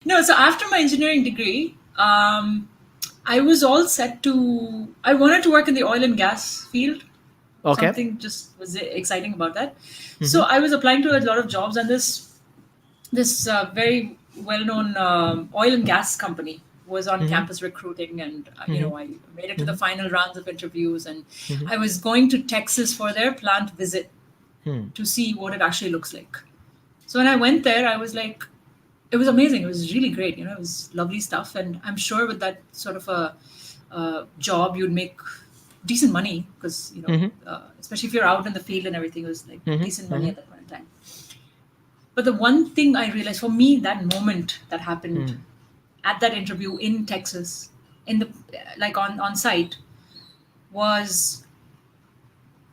No, so after my engineering degree, I was all set to. I wanted to work in the oil and gas field. Okay. Something just was exciting about that. Mm-hmm. So I was applying to a lot of jobs, and this very well-known oil and gas company was on campus recruiting, and I made it to the final rounds of interviews, and I was going to Texas for their plant visit to see what it actually looks like. So when I went there, I was like, it was amazing. It was really great. It was lovely stuff, and I'm sure with that sort of a job, you'd make decent money because especially if you're out in the field and everything, it was like decent money at that point in time. But the one thing I realized for me, that moment that happened at that interview in Texas, in the on site, was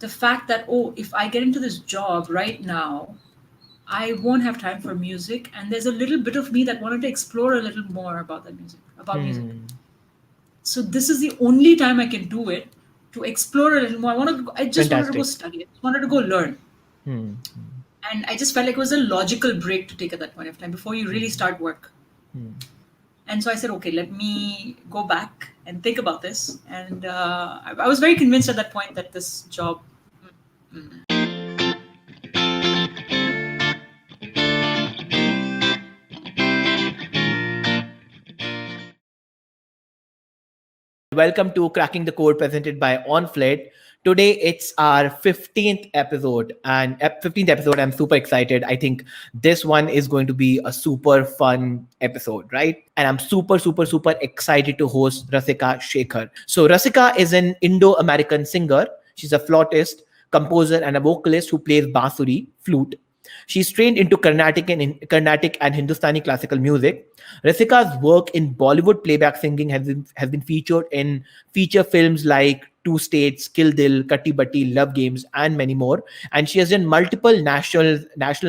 the fact that if I get into this job right now, I won't have time for music, and there's a little bit of me that wanted to explore a little more about that music, music. So this is the only time I can do it, to explore a little more. I just wanted to go study. I just wanted to go learn. And I just felt like it was a logical break to take at that point of time before you really start work. And so I said, okay, let me go back and think about this. And I was very convinced at that point that this job. Welcome to Cracking the Code, presented by OnFlate. Today it's our 15th episode, and 15th episode. I'm super excited. I think this one is going to be a super fun episode, right? And I'm super excited to host Rasika Shekar. So Rasika is an Indo-American singer. She's a flautist, composer, and a vocalist who plays bansuri, flute. She's trained into Carnatic and Hindustani classical music. Rasika's work in Bollywood playback singing has been featured in feature films like Two States, Kill Dil, Katti Batti, Love Games, and many more. And she has done multiple national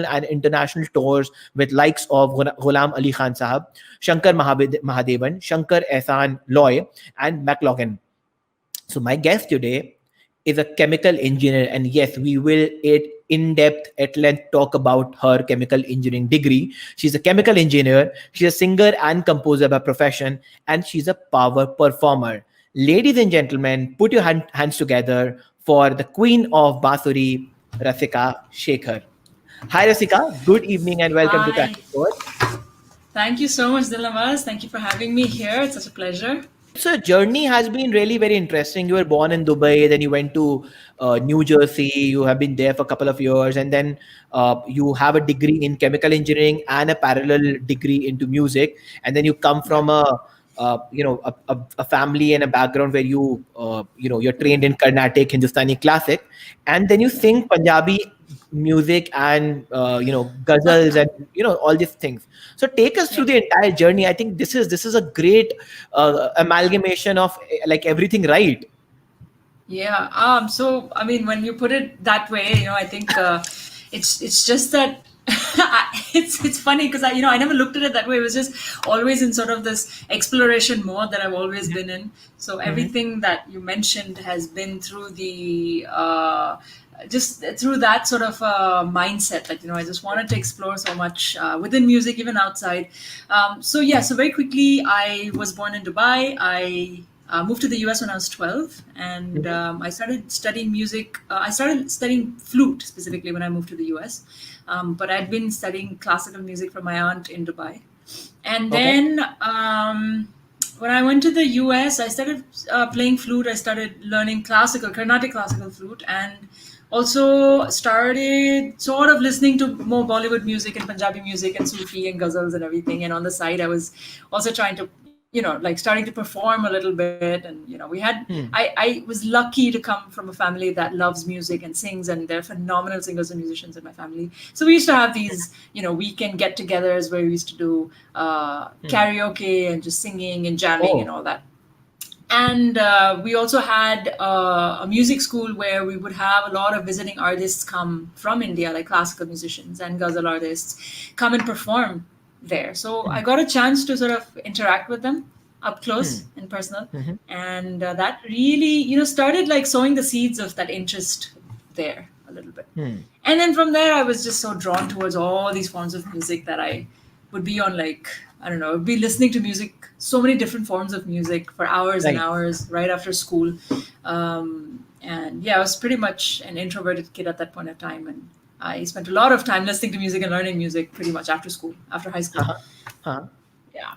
and international tours with likes of Ghulam Ali Khan Sahab, Shankar Mahadevan, Shankar Ehsan Loy, and McLaughlin. So my guest today is a chemical engineer, and yes, we will in-depth at length talk about her chemical engineering degree. She's a chemical engineer, she's a singer and composer by profession, and she's a power performer. Ladies and gentlemen, put your hands together for the queen of Basuri, Rasika Shekar. Hi Rasika, good evening and welcome to Cracking the Code. Thank you so much, Diliniwaz. Thank you for having me here. It's such a pleasure. So journey has been really very interesting. You were born in Dubai, then you went to New Jersey. You have been there for a couple of years, and then you have a degree in chemical engineering and a parallel degree into music. And then you come from a family and a background where you're trained in Carnatic, Hindustani classic, and then you sing Punjabi music and ghazals and all these things. So take us through the entire journey. I think this is a great amalgamation of like everything, right? Yeah. So I mean, when you put it that way, I think it's just that it's funny because I never looked at it that way. It was just always in sort of this exploration mode that I've always been in. So everything that you mentioned has been through the just through that sort of mindset. I just wanted to explore so much within music, even outside. So very quickly, I was born in Dubai. I moved to the US when I was 12, and I started studying music. I started studying flute specifically when I moved to the US, but I'd been studying classical music from my aunt in Dubai. And then when I went to the US, I started playing flute. I started learning Carnatic classical flute, and also started sort of listening to more Bollywood music and Punjabi music and Sufi and Ghazals and everything. And on the side, I was also trying to starting to perform a little bit. And, we had, I was lucky to come from a family that loves music and sings, and they're phenomenal singers and musicians in my family. So we used to have these, weekend get-togethers where we used to do karaoke and just singing and jamming and all that. And we also had a music school where we would have a lot of visiting artists come from India, like classical musicians and ghazal artists, come and perform there. So I got a chance to sort of interact with them up close and personal. And that really, started like sowing the seeds of that interest there a little bit. And then from there, I was just so drawn towards all these forms of music that I would be on like, I don't know, would be listening to music, so many different forms of music for hours and Right. hours right after school. And yeah, I was pretty much an introverted kid at that point of time, and I spent a lot of time listening to music and learning music pretty much after school, after high school. Uh-huh. Uh-huh. Yeah.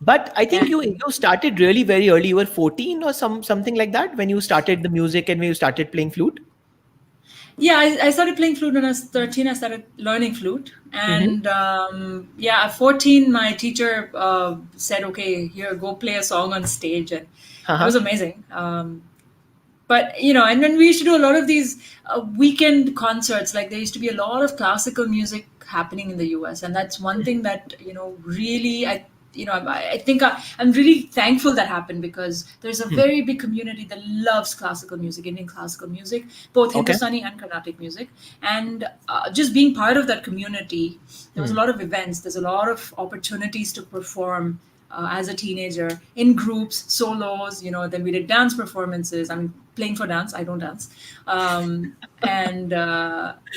But I think And you started really very early. You were 14 or something like that when you started the music and when you started playing flute. yeah, I started playing flute when I was 13. I started learning flute. Mm-hmm. And yeah, at 14, my teacher said, okay, here, go play a song on stage. And it was Uh-huh. amazing. But, you know, and then we used to do a lot of these weekend concerts. Like there used to be a lot of classical music happening in the US. And that's one thing that, you know, really, I think I'm really thankful that happened, because there's a very big community that loves classical music, Indian classical music, both Okay. Hindustani and Carnatic music. And just being part of that community, there was a lot of events, there's a lot of opportunities to perform as a teenager in groups, solos, you know, then we did dance performances. I'm playing for dance, I don't dance. And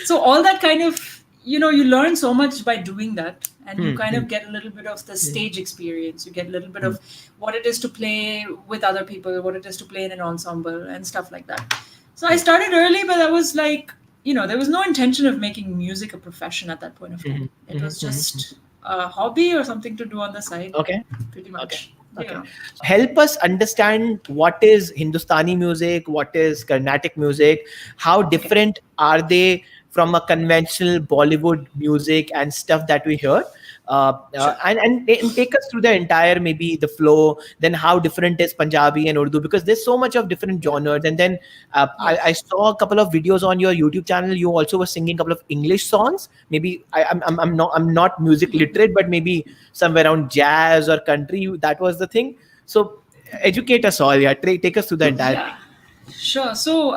so all that kind of, you know, you learn so much by doing that, and you kind of get a little bit of the stage experience. You get a little bit of what it is to play with other people, what it is to play in an ensemble and stuff like that. So I started early, but I was like, you know, there was no intention of making music a profession at that point of time. It was just a hobby or something to do on the side, Okay. pretty Okay. much. Okay. Yeah. Help us understand what is Hindustani music, what is Carnatic music, how different are they from a conventional Bollywood music and stuff that we hear. Sure. And take us through the entire, maybe the flow, then how different is Punjabi and Urdu, because there's so much of different genres. And then I Yes. saw a couple of videos on your YouTube channel. You also were singing a couple of English songs. Maybe I'm not music literate, but maybe somewhere around jazz or country. That was the thing. So educate us all. Yeah, take us through the entire thing. Yeah. Sure. So,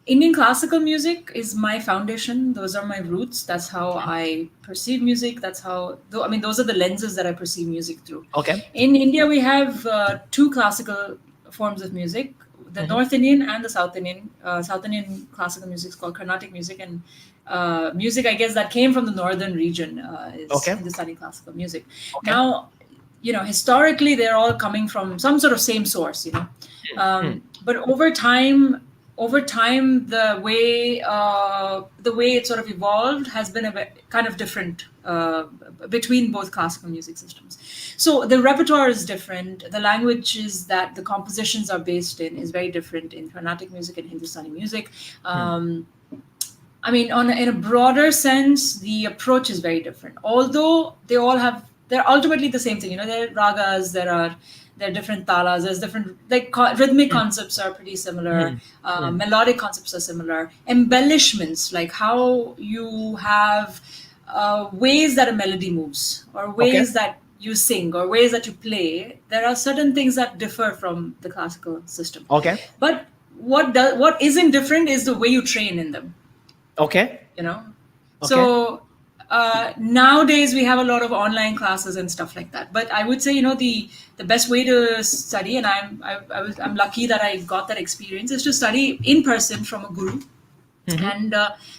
Indian classical music is my foundation. Those are my roots. That's how I perceive music. That's how, I mean, those are the lenses that I perceive music through. Okay. In India, we have two classical forms of music: the North Indian and the South Indian. South Indian classical music is called Carnatic music, and music, I guess, that came from the northern region is Okay. Hindustani classical music. Okay. Now, you know, historically, they're all coming from some sort of same source, you know. But over time, the way it sort of evolved has been kind of different between both classical music systems. So the repertoire is different. The languages that the compositions are based in is very different in Carnatic music and Hindustani music. I mean, in a broader sense, the approach is very different. Although they're ultimately the same thing. You know, there are ragas, there are different talas, there's different, like rhythmic concepts are pretty similar, melodic concepts are similar, embellishments, like how you have ways that a melody moves, or ways that you sing, or ways that you play. There are certain things that differ from the classical system. Okay. But what isn't different is the way you train in them, Okay. you know. Okay. So nowadays we have a lot of online classes and stuff like that. But I would say, you know, the best way to study, and I'm lucky that I got that experience, is to study in person from a guru, and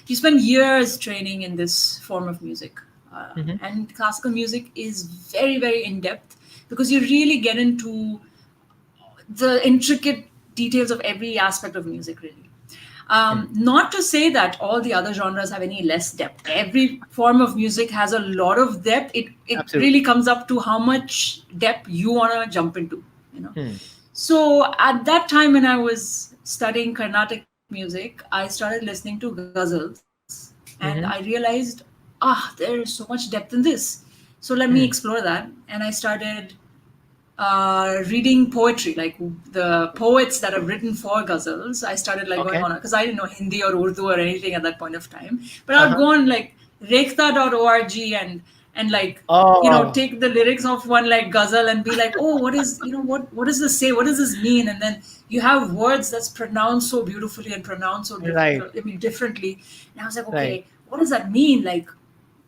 you spend years training in this form of music. And classical music is very, very in depth, because you really get into the intricate details of every aspect of music, really. Not to say that all the other genres have any less depth. Every form of music has a lot of depth. It Absolutely. really comes up to how much depth you want to jump into, you know. So at that time, when I was studying Carnatic music, I started listening to Ghazals, and I realized, there is so much depth in this. So let me explore that. And I started reading poetry, like the poets that have written for Ghazals. I started like going on, because I didn't know Hindi or Urdu or anything at that point of time. But I would go on like rekhta.org and like, you know, take the lyrics of one like Ghazal and be like, oh, what does this say? What does this mean? And then you have words that's pronounced so beautifully and pronounced so differently. And I was like, okay, what does that mean? Like,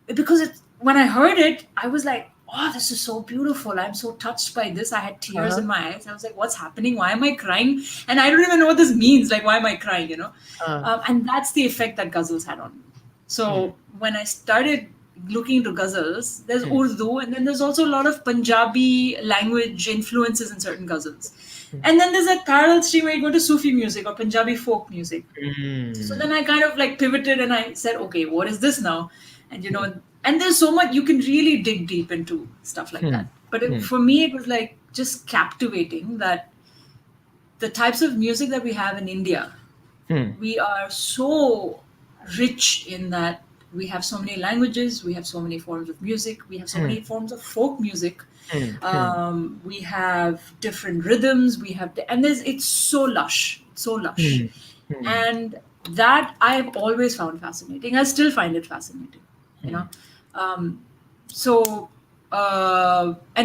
because when I heard it, I was like, oh, this is so beautiful. I'm so touched by this. I had tears in my eyes. I was like, what's happening? Why am I crying? And I don't even know what this means. Like, why am I crying, you know? And that's the effect that Ghazals had on me. So when I started looking into ghazals, there's Urdu, and then there's also a lot of Punjabi language influences in certain ghazals. And then there's a parallel stream where you go to Sufi music or Punjabi folk music. So then I kind of like pivoted and I said, okay, what is this now? And you know, and there's so much you can really dig deep into stuff like that. But for me, it was like just captivating that the types of music that we have in India, we are so rich in that we have so many languages, we have so many forms of music, we have so many forms of folk music. We have different rhythms, it's so lush, and that I've always found fascinating. I still find it fascinating, you know. And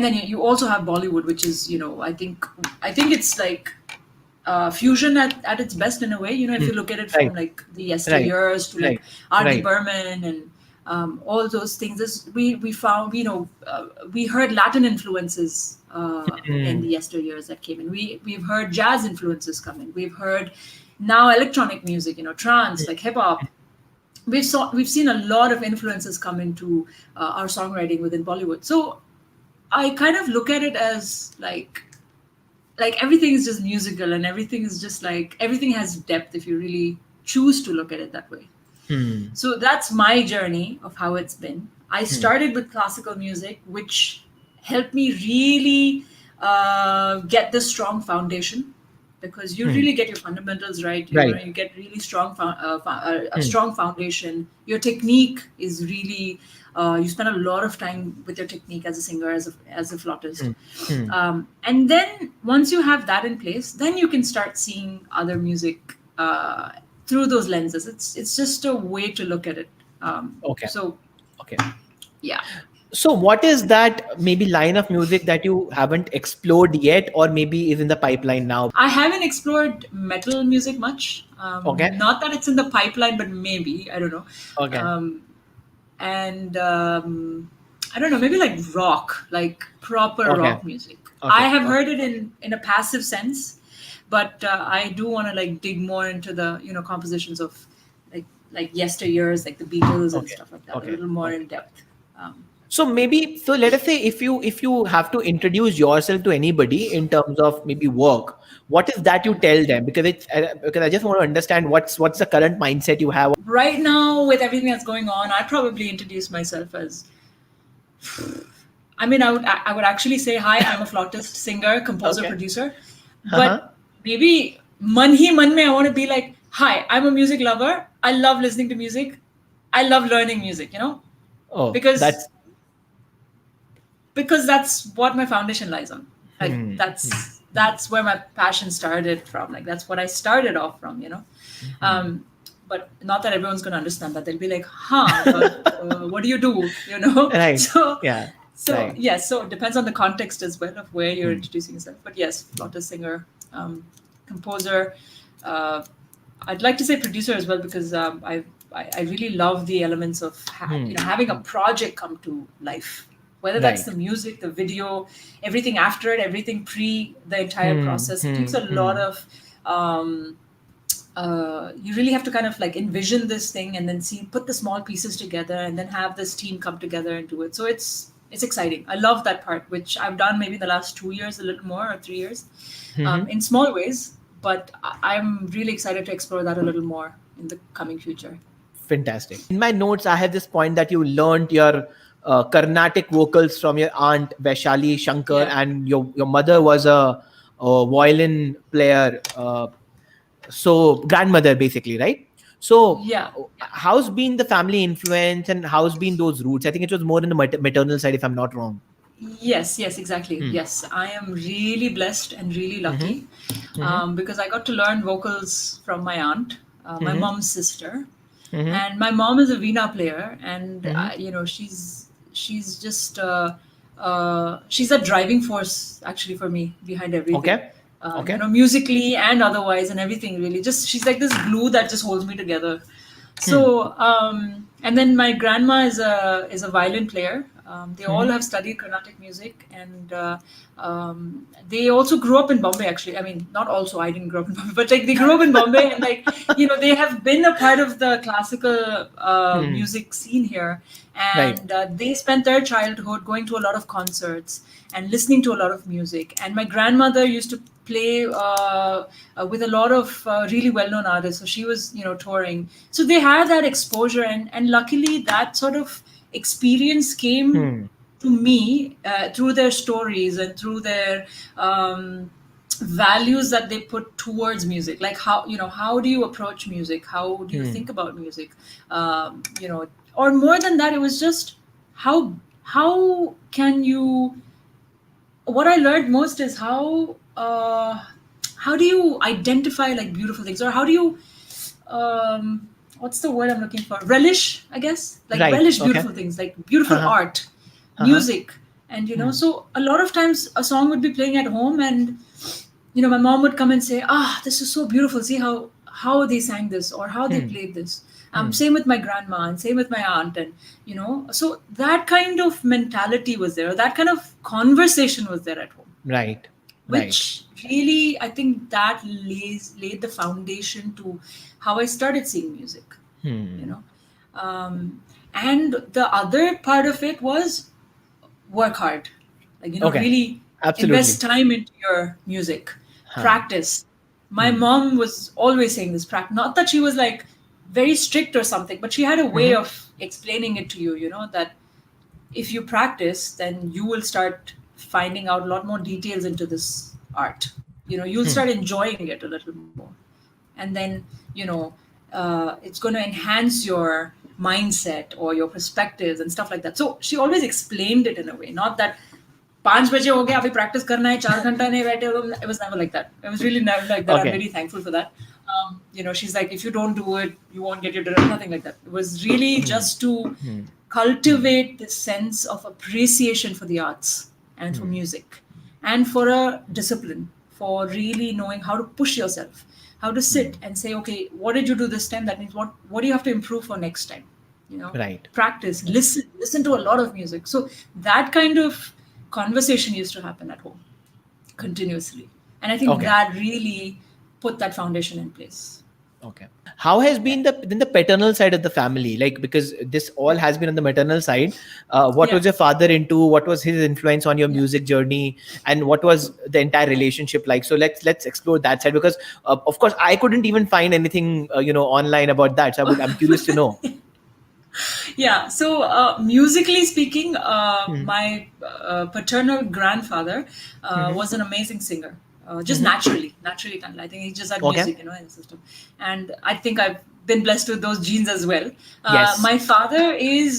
then you also have Bollywood, which is, you know, I think it's like fusion at its best in a way. You know, if you look at it from like the yesteryears to like R.D. Burman and all those things. We found, you know, we heard Latin influences in the yesteryears that came in. We've heard jazz influences come in. We've heard now electronic music, you know, trance, like hip hop. We've seen a lot of influences come into our songwriting within Bollywood. So I kind of look at it as like everything is just musical, and everything is just like, everything has depth if you really choose to look at it that way. So that's my journey of how it's been. I started with classical music, which helped me really get this strong foundation, because you really get your fundamentals right. You know, you get really strong a strong foundation. Your technique is really you spend a lot of time with your technique as a singer, as a flautist. And then once you have that in place, then you can start seeing other music through those lenses. It's just a way to look at it. Yeah. So what is that maybe line of music that you haven't explored yet, or maybe is in the pipeline now? I haven't explored metal music much. Not that it's in the pipeline, but maybe, I don't know. And I don't know, maybe like rock, like proper rock music. I have heard it in a passive sense, but I do want to like dig more into the, you know, compositions of like yesteryears, like the Beatles and stuff like that, a little more in depth. So let us say if you have to introduce yourself to anybody in terms of maybe work, what is that you tell them? Because I just want to understand what's the current mindset you have right now with everything that's going on. I probably introduce myself as, I mean, I would actually say, hi, I'm a flautist, singer, composer, producer, but maybe man mein I want to be like, hi, I'm a music lover. I love listening to music. I love learning music, you know, because that's what my foundation lies on. Like that's where my passion started from. Like that's what I started off from, you know. But not that everyone's going to understand that. They'll be like, but, what do you do? You know. So it depends on the context as well of where you're introducing yourself. But yes, flautist, singer, composer. I'd like to say producer as well, because I really love the elements of you know, having a project come to life. Whether that's the music, the video, everything after it, everything pre the entire process. It takes a lot of, you really have to kind of like envision this thing and then put the small pieces together and then have this team come together and do it. So it's exciting. I love that part, which I've done maybe the last 2 years, a little more, or 3 years, in small ways. But I'm really excited to explore that a little more in the coming future. Fantastic. In my notes, I have this point that you learned your Carnatic vocals from your aunt Vaishali Shankar, and your mother was a violin player, so grandmother basically, right? So how's been the family influence and how's been those roots? I think it was more in the maternal side, if I'm not wrong. Yes, exactly. Yes, I am really blessed and really lucky because I got to learn vocals from my aunt, my mom's sister, and my mom is a veena player, and you know, she's just she's a driving force actually for me behind everything. You know, musically and otherwise and everything, really. Just she's like this glue that just holds me together. So and then my grandma is a violin player. They all have studied Carnatic music, and they also grew up in Bombay. Actually, I mean, not also. I didn't grow up in Bombay, but like they grew up in Bombay, and like they have been a part of the classical music scene here, and they spent their childhood going to a lot of concerts and listening to a lot of music. And my grandmother used to play with a lot of really well-known artists. So she was, touring. So they had that exposure, and luckily that sort of experience came to me through their stories and through their values that they put towards music. Like how do you approach music? How do you think about music? Or more than that, it was just how can you. What I learned most is how do you identify like beautiful things, or how do you what's the word I'm looking for? Relish, I guess. Like relish beautiful things, like beautiful art, music. And so a lot of times a song would be playing at home, and my mom would come and say, this is so beautiful. See how they sang this, or how they played this. Same with my grandma, and same with my aunt. And so that kind of mentality was there, or that kind of conversation was there at home. Right. Which really, I think that laid the foundation to how I started seeing music. And the other part of it was work hard. Like, really invest time into your music. Practice. My mom was always saying this, not that she was like very strict or something, but she had a way of explaining it to you, that if you practice, then you will start finding out a lot more details into this art. You'll start enjoying it a little more. And then, it's going to enhance your mindset or your perspectives and stuff like that. So she always explained it in a way, not that 5 baje ho gaya, abhi practice karna hai, 4 ghanta nahi baithe. It was never like that. It was really never like that. I'm very thankful for that. She's like, if you don't do it, you won't get your dinner. Nothing like that. It was really just to cultivate this sense of appreciation for the arts and for music, and for a discipline, for really knowing how to push yourself, how to sit and say, okay, what did you do this time? That means what do you have to improve for next time? Practice, listen to a lot of music. So that kind of conversation used to happen at home continuously. And I think that really put that foundation in place. Okay. How has been the paternal side of the family? Like, because this all has been on the maternal side. What was your father into? What was his influence on your music journey? And what was the entire relationship like? So let's explore that side, because of course I couldn't even find anything online about that. So I'm curious to know. Yeah. So musically speaking, my paternal grandfather was an amazing singer. Just naturally talented. I think he just had music, in his system. And I think I've been blessed with those genes as well. Yes. My father he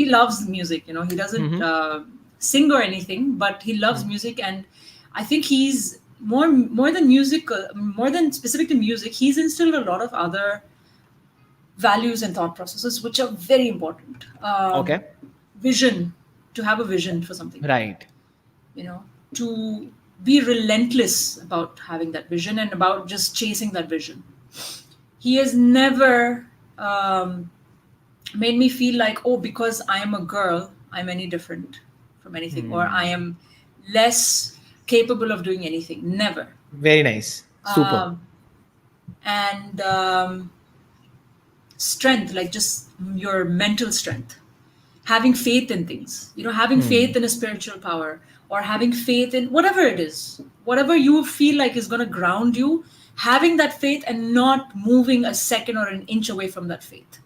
loves music. He doesn't sing or anything, but he loves music. And I think he's more than music, more than specific to music, he's instilled a lot of other values and thought processes, which are very important. Vision, to have a vision for something. Right. To be relentless about having that vision and about just chasing that vision. He has never made me feel like, because I am a girl, I'm any different from anything, or I am less capable of doing anything. Never. Very nice. Super. And strength, like just your mental strength, having faith in things, having faith in a spiritual power, or having faith in whatever it is, whatever you feel like is going to ground you, having that faith and not moving a second or an inch away from that faith.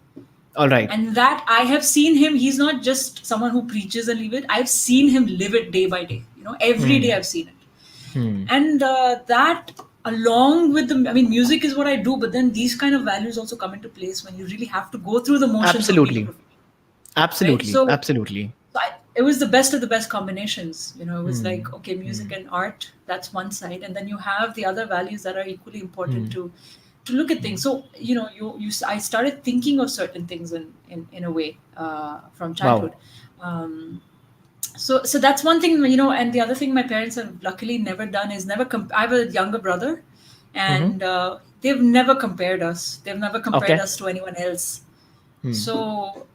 All right. And that I have seen him, he's not just someone who preaches and live it. I've seen him live it day by day. Every day I've seen it. And that, along with music is what I do, but then these kind of values also come into place when you really have to go through the motions. Absolutely. Right? So, Absolutely. It was the best of the best combinations. It was like, okay, music and art, that's one side. And then you have the other values that are equally important to look at things. So, I started thinking of certain things in a way from childhood. Wow. So that's one thing, and the other thing my parents have luckily never done is I have a younger brother, and they've never compared us. They've never compared us to anyone else. So,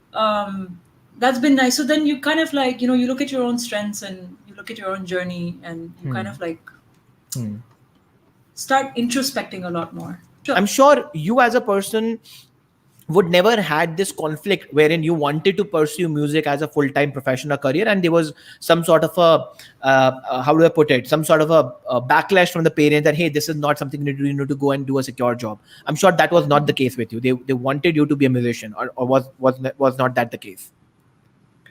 that's been nice. So then you kind of like, you look at your own strengths and you look at your own journey, and you kind of like start introspecting a lot more. Sure. I'm sure you as a person would never had this conflict wherein you wanted to pursue music as a full-time professional career, and there was some sort of how do I put it, some sort of a backlash from the parents that, hey, this is not something you need to go and do a secure job. I'm sure that was not the case with you. They wanted you to be a musician, or was not that the case?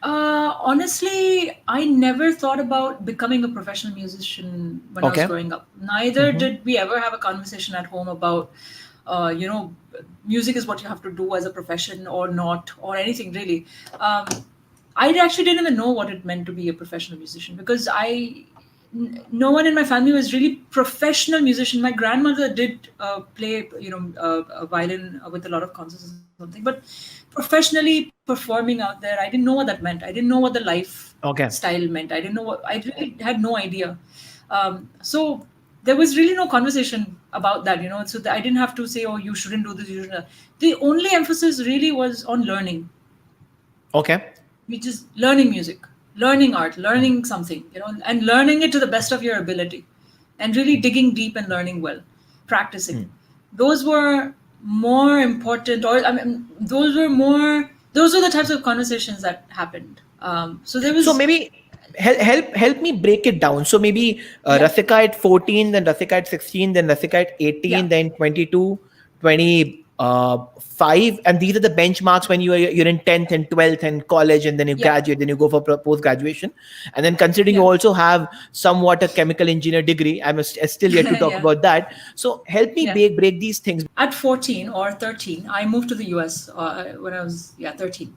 Honestly, I never thought about becoming a professional musician when I was Okay. growing up. Neither did we ever have a conversation at home about, uh, you know, music is what you have to do as a profession or not, or anything really. Um, I actually didn't even know what it meant to be a professional musician, because no one in my family was really professional musician. My grandmother did play, a violin with a lot of concerts or something, but professionally performing out there, I didn't know what that meant. I didn't know what the Okay. lifestyle meant. I didn't know what. I really had no idea. So there was really no conversation about that, So I didn't have to say, "Oh, you shouldn't do this." You shouldn't. The only emphasis really was on learning, Okay. which is learning music, learning art, learning something, and learning it to the best of your ability, and really digging deep and learning well, practicing. Those were more important, or I mean, those were the types of conversations that happened. So there So was, maybe help me break it down. So maybe yeah, Rasika at 14, then Rasika at 16, then Rasika at 18, yeah, then 22, 25, and these are the benchmarks when you're in 10th and 12th and college, and then you yeah, graduate, then you go for post graduation, and then considering you yeah, also have somewhat a chemical engineer degree, I'm still yet to talk yeah, about that. So help me yeah. break these things. At 14 or 13, I moved to the US when I was, 13.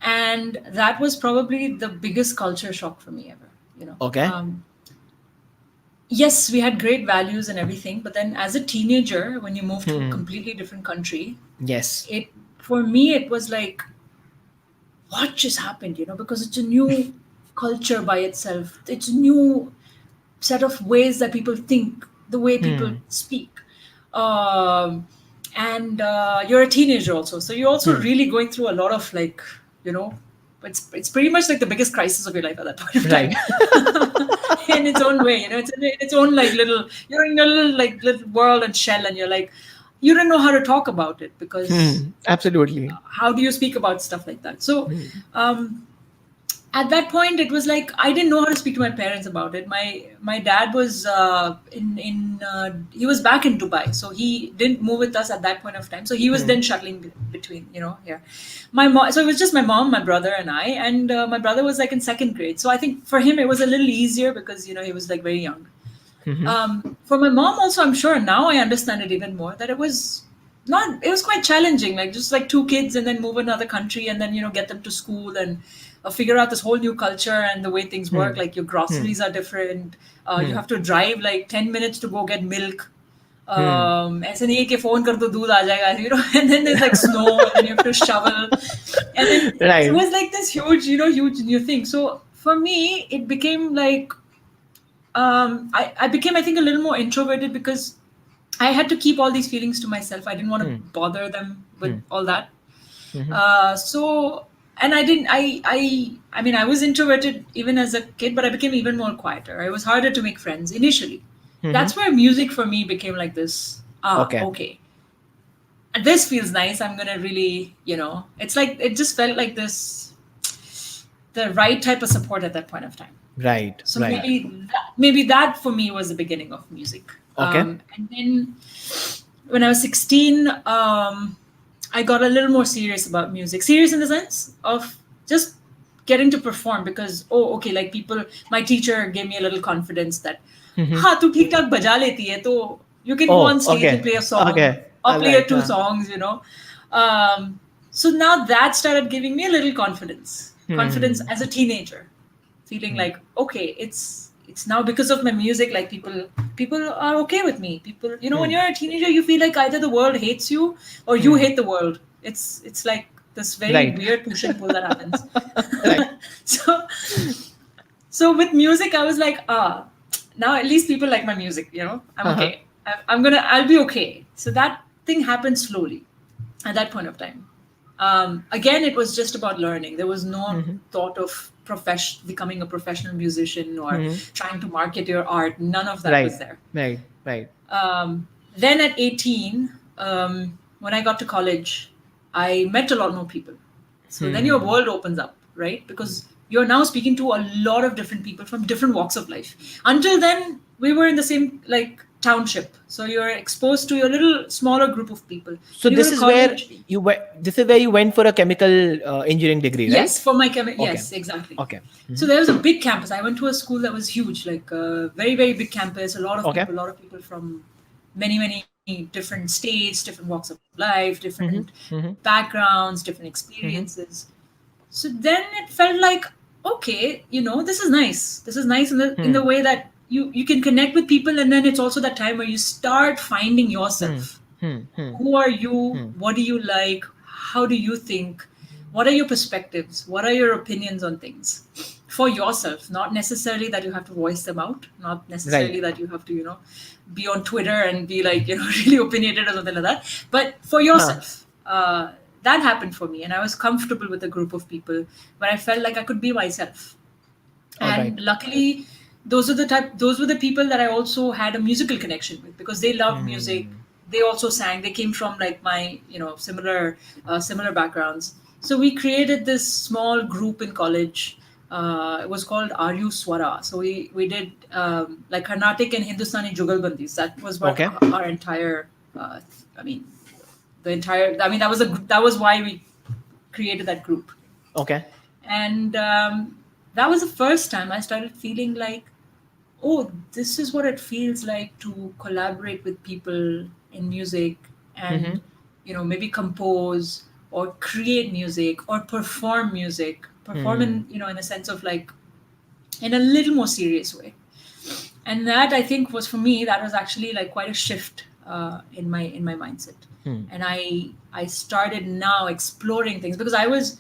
And that was probably the biggest culture shock for me ever, Okay. Yes, we had great values and everything, but then as a teenager, when you move to a completely different country, Yes. it for me it was like, what just happened, because it's a new culture by itself. It's a new set of ways that people think, the way people speak. Um, and you're a teenager also, so you're also really going through a lot of like, you know, it's pretty much like the biggest crisis of your life at that point of Right. time. In its own way, it's in its own like little, you're in a little world and shell, and you're like, you don't know how to talk about it, because Absolutely. how do you speak about stuff like that? So um, at that point, it was like I didn't know how to speak to my parents about it. My dad was he was back in Dubai, so he didn't move with us at that point of time. So he was then shuttling between, here. My mom, so it was just my mom, my brother, and I, and my brother was like in second grade. So I think for him it was a little easier because he was like very young. For my mom also, I'm sure now I understand it even more, that it was quite challenging, like just like two kids and then move another country and then get them to school and figure out this whole new culture and the way things work. Like your groceries are different. You have to drive like 10 minutes to go get milk. ऐसे नहीं है कि phone कर दो दूध आ जाएगा, and then there's like snow and then you have to shovel, and then it Right. was like this huge new thing. So for me it became like, I became, I think, a little more introverted because I had to keep all these feelings to myself. I didn't want to bother them with all that. So, and I didn't, I mean, I was introverted even as a kid, but I became even more quieter. It was harder to make friends initially. That's where music for me became like this. Okay. Okay. And this feels nice. I'm going to really, it's like, it just felt like the right type of support at that point of time. Right. So Right. maybe that for me was the beginning of music. Okay. And then when I was 16, I got a little more serious about music. Serious in the sense of just getting to perform because, okay, like my teacher gave me a little confidence that, हाँ तू ठीक ठाक बजा लेती है, तो you can go on stage and play a song Okay. or play Alright, two songs, So now that started giving me a little confidence as a teenager, feeling like, okay, it's now because of my music, like people are okay with me. People, when you're a teenager, you feel like either the world hates you or you hate the world. It's like this very Right. weird push and pull that happens. Right. So with music, I was like, now at least people like my music, I'm okay. I'll be okay. So that thing happened slowly at that point of time. Again, it was just about learning. There was no Mm-hmm. thought of becoming a professional musician or Mm-hmm. trying to market your art. None of that was Right. there. Right. Right. Then at 18, when I got to college, I met a lot more people. So then your Hmm. world opens up, right? Because you're now speaking to a lot of different people from different walks of life. Until then, we were in the same like township. So you're exposed to your little smaller group of people. So When you go this to is where college, you went. This is where you went for a chemical engineering degree, yes, right? for my Okay. yes, exactly. Okay. So there was a big campus. I went to a school that was huge, like a very, very big campus. Okay. A lot of people from many, many different states, different walks of life, different Mm-hmm. Mm-hmm. backgrounds, different Mm-hmm. experiences. So then it felt like, okay, this is nice. This is nice in the Hmm. way that you can connect with people, and then it's also that time where you start finding Hmm. yourself. Hmm. Hmm. Who are you? Hmm. What do you like? How do you think? What are your perspectives? What are your opinions on things for yourself? Not necessarily that you have to voice them out, not necessarily Right. that you have to, be on Twitter and be like, really opinionated or something like that, but for Huh. yourself. That happened for me, and I was comfortable with a group of people where I felt like I could be myself. All And right. luckily, those were the people that I also had a musical connection with because they loved music. Hmm. They also sang. They came from like my similar backgrounds. So we created this small group in college. It was called Aryu Swara. So we did like Carnatic and Hindustani jugalbandis. That was what Okay. our entire uh, I mean the entire I mean that was why we created that group. Okay. And that was the first time I started feeling like, oh, this is what it feels like to collaborate with people in music Mm-hmm. and, maybe compose or create music or perform music, perform Hmm. in a sense of like, in a little more serious way. And that I think was for me, that was actually like quite a shift in my mindset. Hmm. And I started now exploring things because I was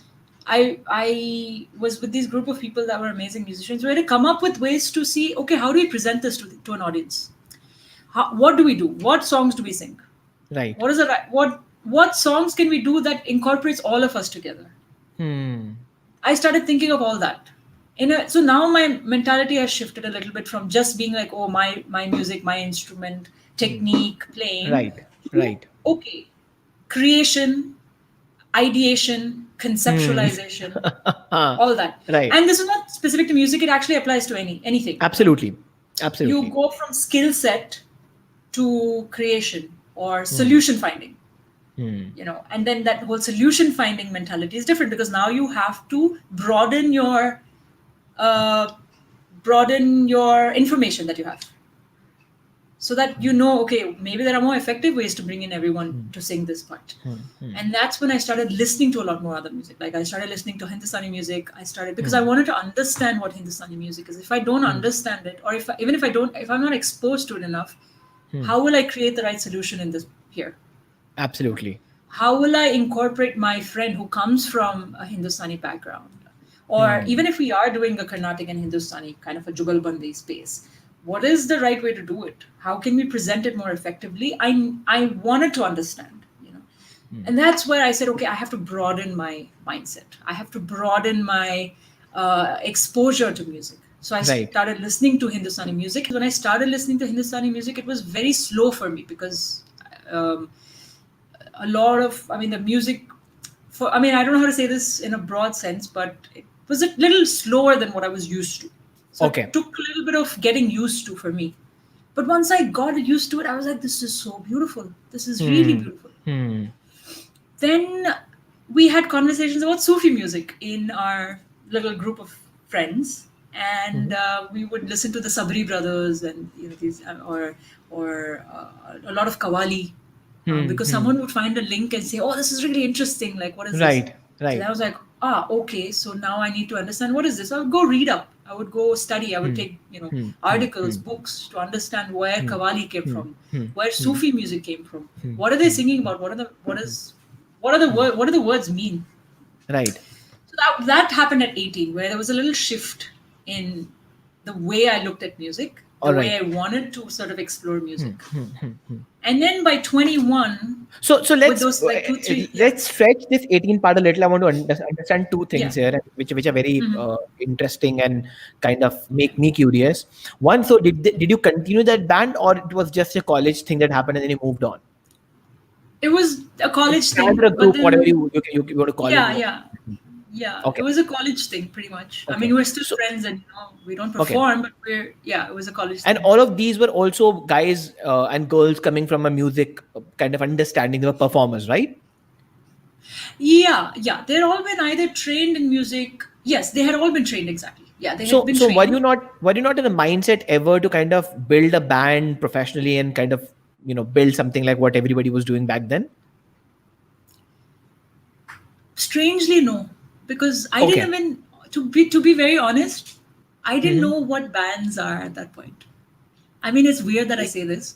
with this group of people that were amazing musicians. We had to come up with ways to see, okay, how do we present this to an audience? What do we do? What songs do we sing? Right. What is the right? What songs can we do that incorporates all of us together? Hmm. I started thinking of all that. So now my mentality has shifted a little bit from just being like, oh, my music, my instrument, Hmm. technique, playing, Right. to Right. okay, creation, ideation, Hmm. conceptualization, all that. Right. And this is not specific to music; it actually applies to anything. Absolutely. You Absolutely. go from skill set to creation or Hmm. solution finding. Hmm. And then that whole solution finding mentality is different because now you have to uh, broaden your information that you have so that okay, maybe there are more effective ways to bring in everyone Hmm. to sing this part. Hmm. Hmm. And that's when I started listening to a lot more other music. Like I started listening to Hindustani music. I started because I Hmm. wanted to understand what Hindustani music is. If I don't Hmm. understand it, or even if I'm not exposed to it enough, Hmm. how will I create the right solution in this here? Absolutely. How will I incorporate my friend who comes from a Hindustani background? Or Hmm. even if we are doing a Carnatic and Hindustani kind of a Jugalbandi space, what is the right way to do it? How can we present it more effectively? I wanted to understand, Hmm. and that's where I said, okay, I have to broaden my mindset. I have to broaden my exposure to music. So I Right. started listening to Hindustani music. When I started listening to Hindustani music, it was very slow for me because um, a lot of, I mean, the music for, I mean, I don't know how to say this in a broad sense, but it was a little slower than what I was used to. So it Okay. took a little bit of getting used to for me. But once I got used to it, I was like, this is so beautiful. This is really Hmm. beautiful. Hmm. Then we had conversations about Sufi music in our little group of friends. And Hmm. we would listen to the Sabri brothers and these or a lot of Qawwali Hmm. because Hmm. someone would find a link and say, "Oh, this is really interesting. Like, what is this?" Right. So then I Right. was like, okay. So now I need to understand what is this. I would go read up. I would go study. I would Hmm. take Hmm. Hmm. articles, Hmm. books to understand where Hmm. Qawwali came Hmm. from, Hmm. where Hmm. Sufi music came from. Hmm. What are they Hmm. singing about? What do the words mean? Right. So that happened at 18, where there was a little shift in the way I looked at music, the All way right. I wanted to sort of explore Hmm. music. Hmm. Hmm. Hmm. And then by 21, So with let's those like 2, 3, let's stretch this 18 part a little. I want to understand two things yeah. here, which are very Mhm. interesting and kind of make me curious. One, so did you continue that band, or it was just a college thing that happened and then you moved on? It was a college Band or a thing, but group, whatever then you want to call it. yeah, yeah, yeah. It Okay, was a college thing, pretty much. I okay. mean, we're still So friends, and we don't okay, perform, but it was a college and thing. all of these were also guys and girls coming from a music kind of understanding. They were performers, right? Yeah, yeah. They'd all been either trained in music. Yes, they had all been trained, exactly. Yeah, they had been So trained. were you not in a mindset ever to kind of build a band professionally and kind of build something like what everybody was doing back then? Strangely, no, because I didn't Okay. even, to be very honest, I didn't Hmm. know what bands are at that point. I mean, it's weird that I say this,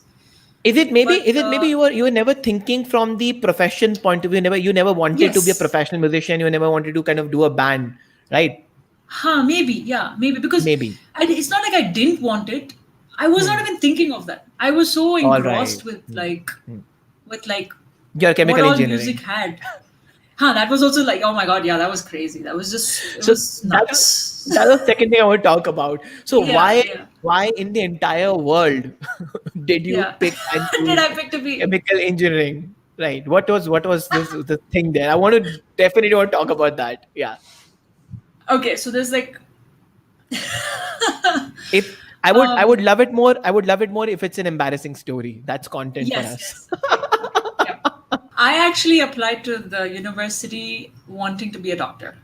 but Is it maybe you were never thinking from the profession point of view? You never wanted to be a yes, professional musician. You never wanted to kind of do a band, right? huh? Maybe, yeah, maybe because Maybe. it's not like I didn't want it. I was not Hmm. even thinking of that. I was so All right. engrossed with Hmm. like Hmm. with like You're what chemical all music engineering. had. Huh, that was also like, oh my god, yeah, that was crazy. That was just, it So was nuts. that's the second thing I want to talk about. So Yeah, yeah, why in the entire world did you yeah. pick and Did choose I pick to be? chemical engineering? Right. What was this the thing there? I want to definitely want to talk about that. Yeah. Okay, so there's like, If I would um, love it more. I would love it more if it's an embarrassing story. That's content for yes, us. yes, yeah, yeah. I actually applied to the university wanting to be a doctor.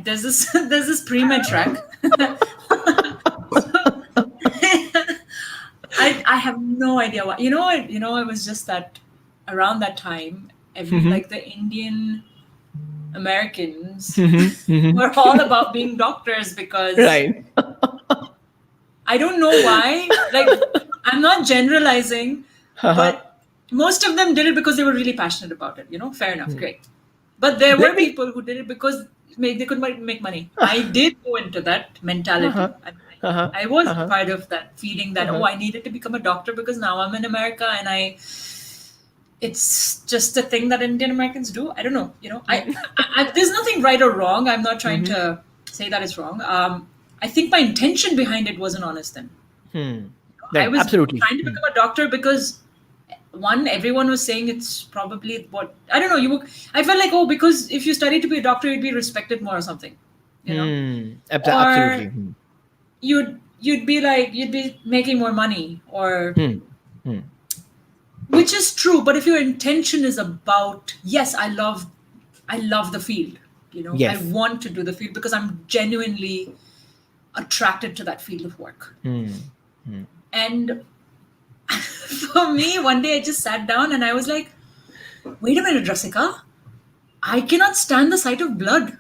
There's this there's this pre-med track. So, I have no idea why. It was just that around that time, Mhm. like the Indian Americans Mhm. were Mhm. all about being doctors because Right. I don't know why. Like, I'm not generalizing, Uh-huh. but most of them did it because they were really passionate about it. Fair enough, great. But there were Let me. people who did it because they could make money. I did go into that mentality. Uh-huh. Uh-huh. I was Uh-huh. part of that feeling that, oh, Uh-huh. I needed to become a doctor because now I'm in America and it's just a thing that Indian Americans do. I don't know. There's nothing right or wrong. I'm not trying Mhm. to say that it's wrong. I think my intention behind it wasn't honest then. Hmm. I Right. was Absolutely. trying to become a doctor because one, everyone was saying it's probably what I don't know. I felt like, oh, because if you study to be a doctor, you'd be respected more or something, Absolutely. or you'd be making more money, or Hmm. Hmm. which is true. But if your intention is about, yes, I love the field. I Yes. want to do the field because I'm genuinely attracted to that field of work. Hmm. Hmm. And for me, one day I just sat down and I was like, wait a minute, Rasika, I cannot stand the sight of blood.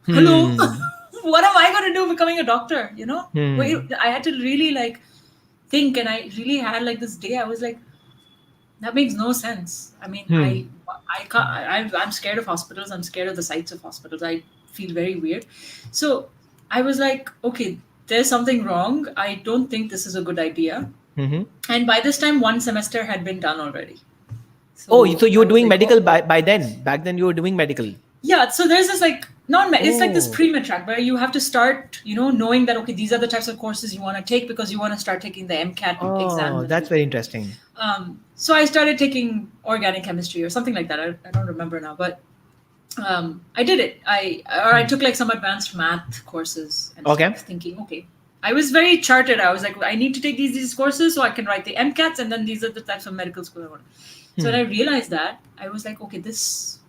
Hello? Hmm. What am I going to do becoming a doctor? Wait, Hmm. I had to really like think, and I really had like this day. I was like, that makes no sense. I mean, Hmm. I can't. I'm scared of hospitals. I'm scared of the sights of hospitals. I feel very weird. So I was like, okay, there's something wrong. I don't think this is a good idea. Hmm. And by this time, one semester had been done already. Oh, So so you I were was doing like, oh, medical by then. Back then, you were doing medical. yeah. So there's this like it's like this Oh. pre-med track where you have to start, knowing that okay, these are the types of courses you want to take because you want to start taking the MCAT exams Oh, and that's everything. very interesting. So I started taking organic chemistry or something like that. I don't remember now, but I did it. I took like some advanced math courses and Okay. stuff, thinking, okay. I was very charted. I was like, I need to take these courses so I can write the MCATs, and then these are the types of medical school I want. So when I realized that, I was like, okay, this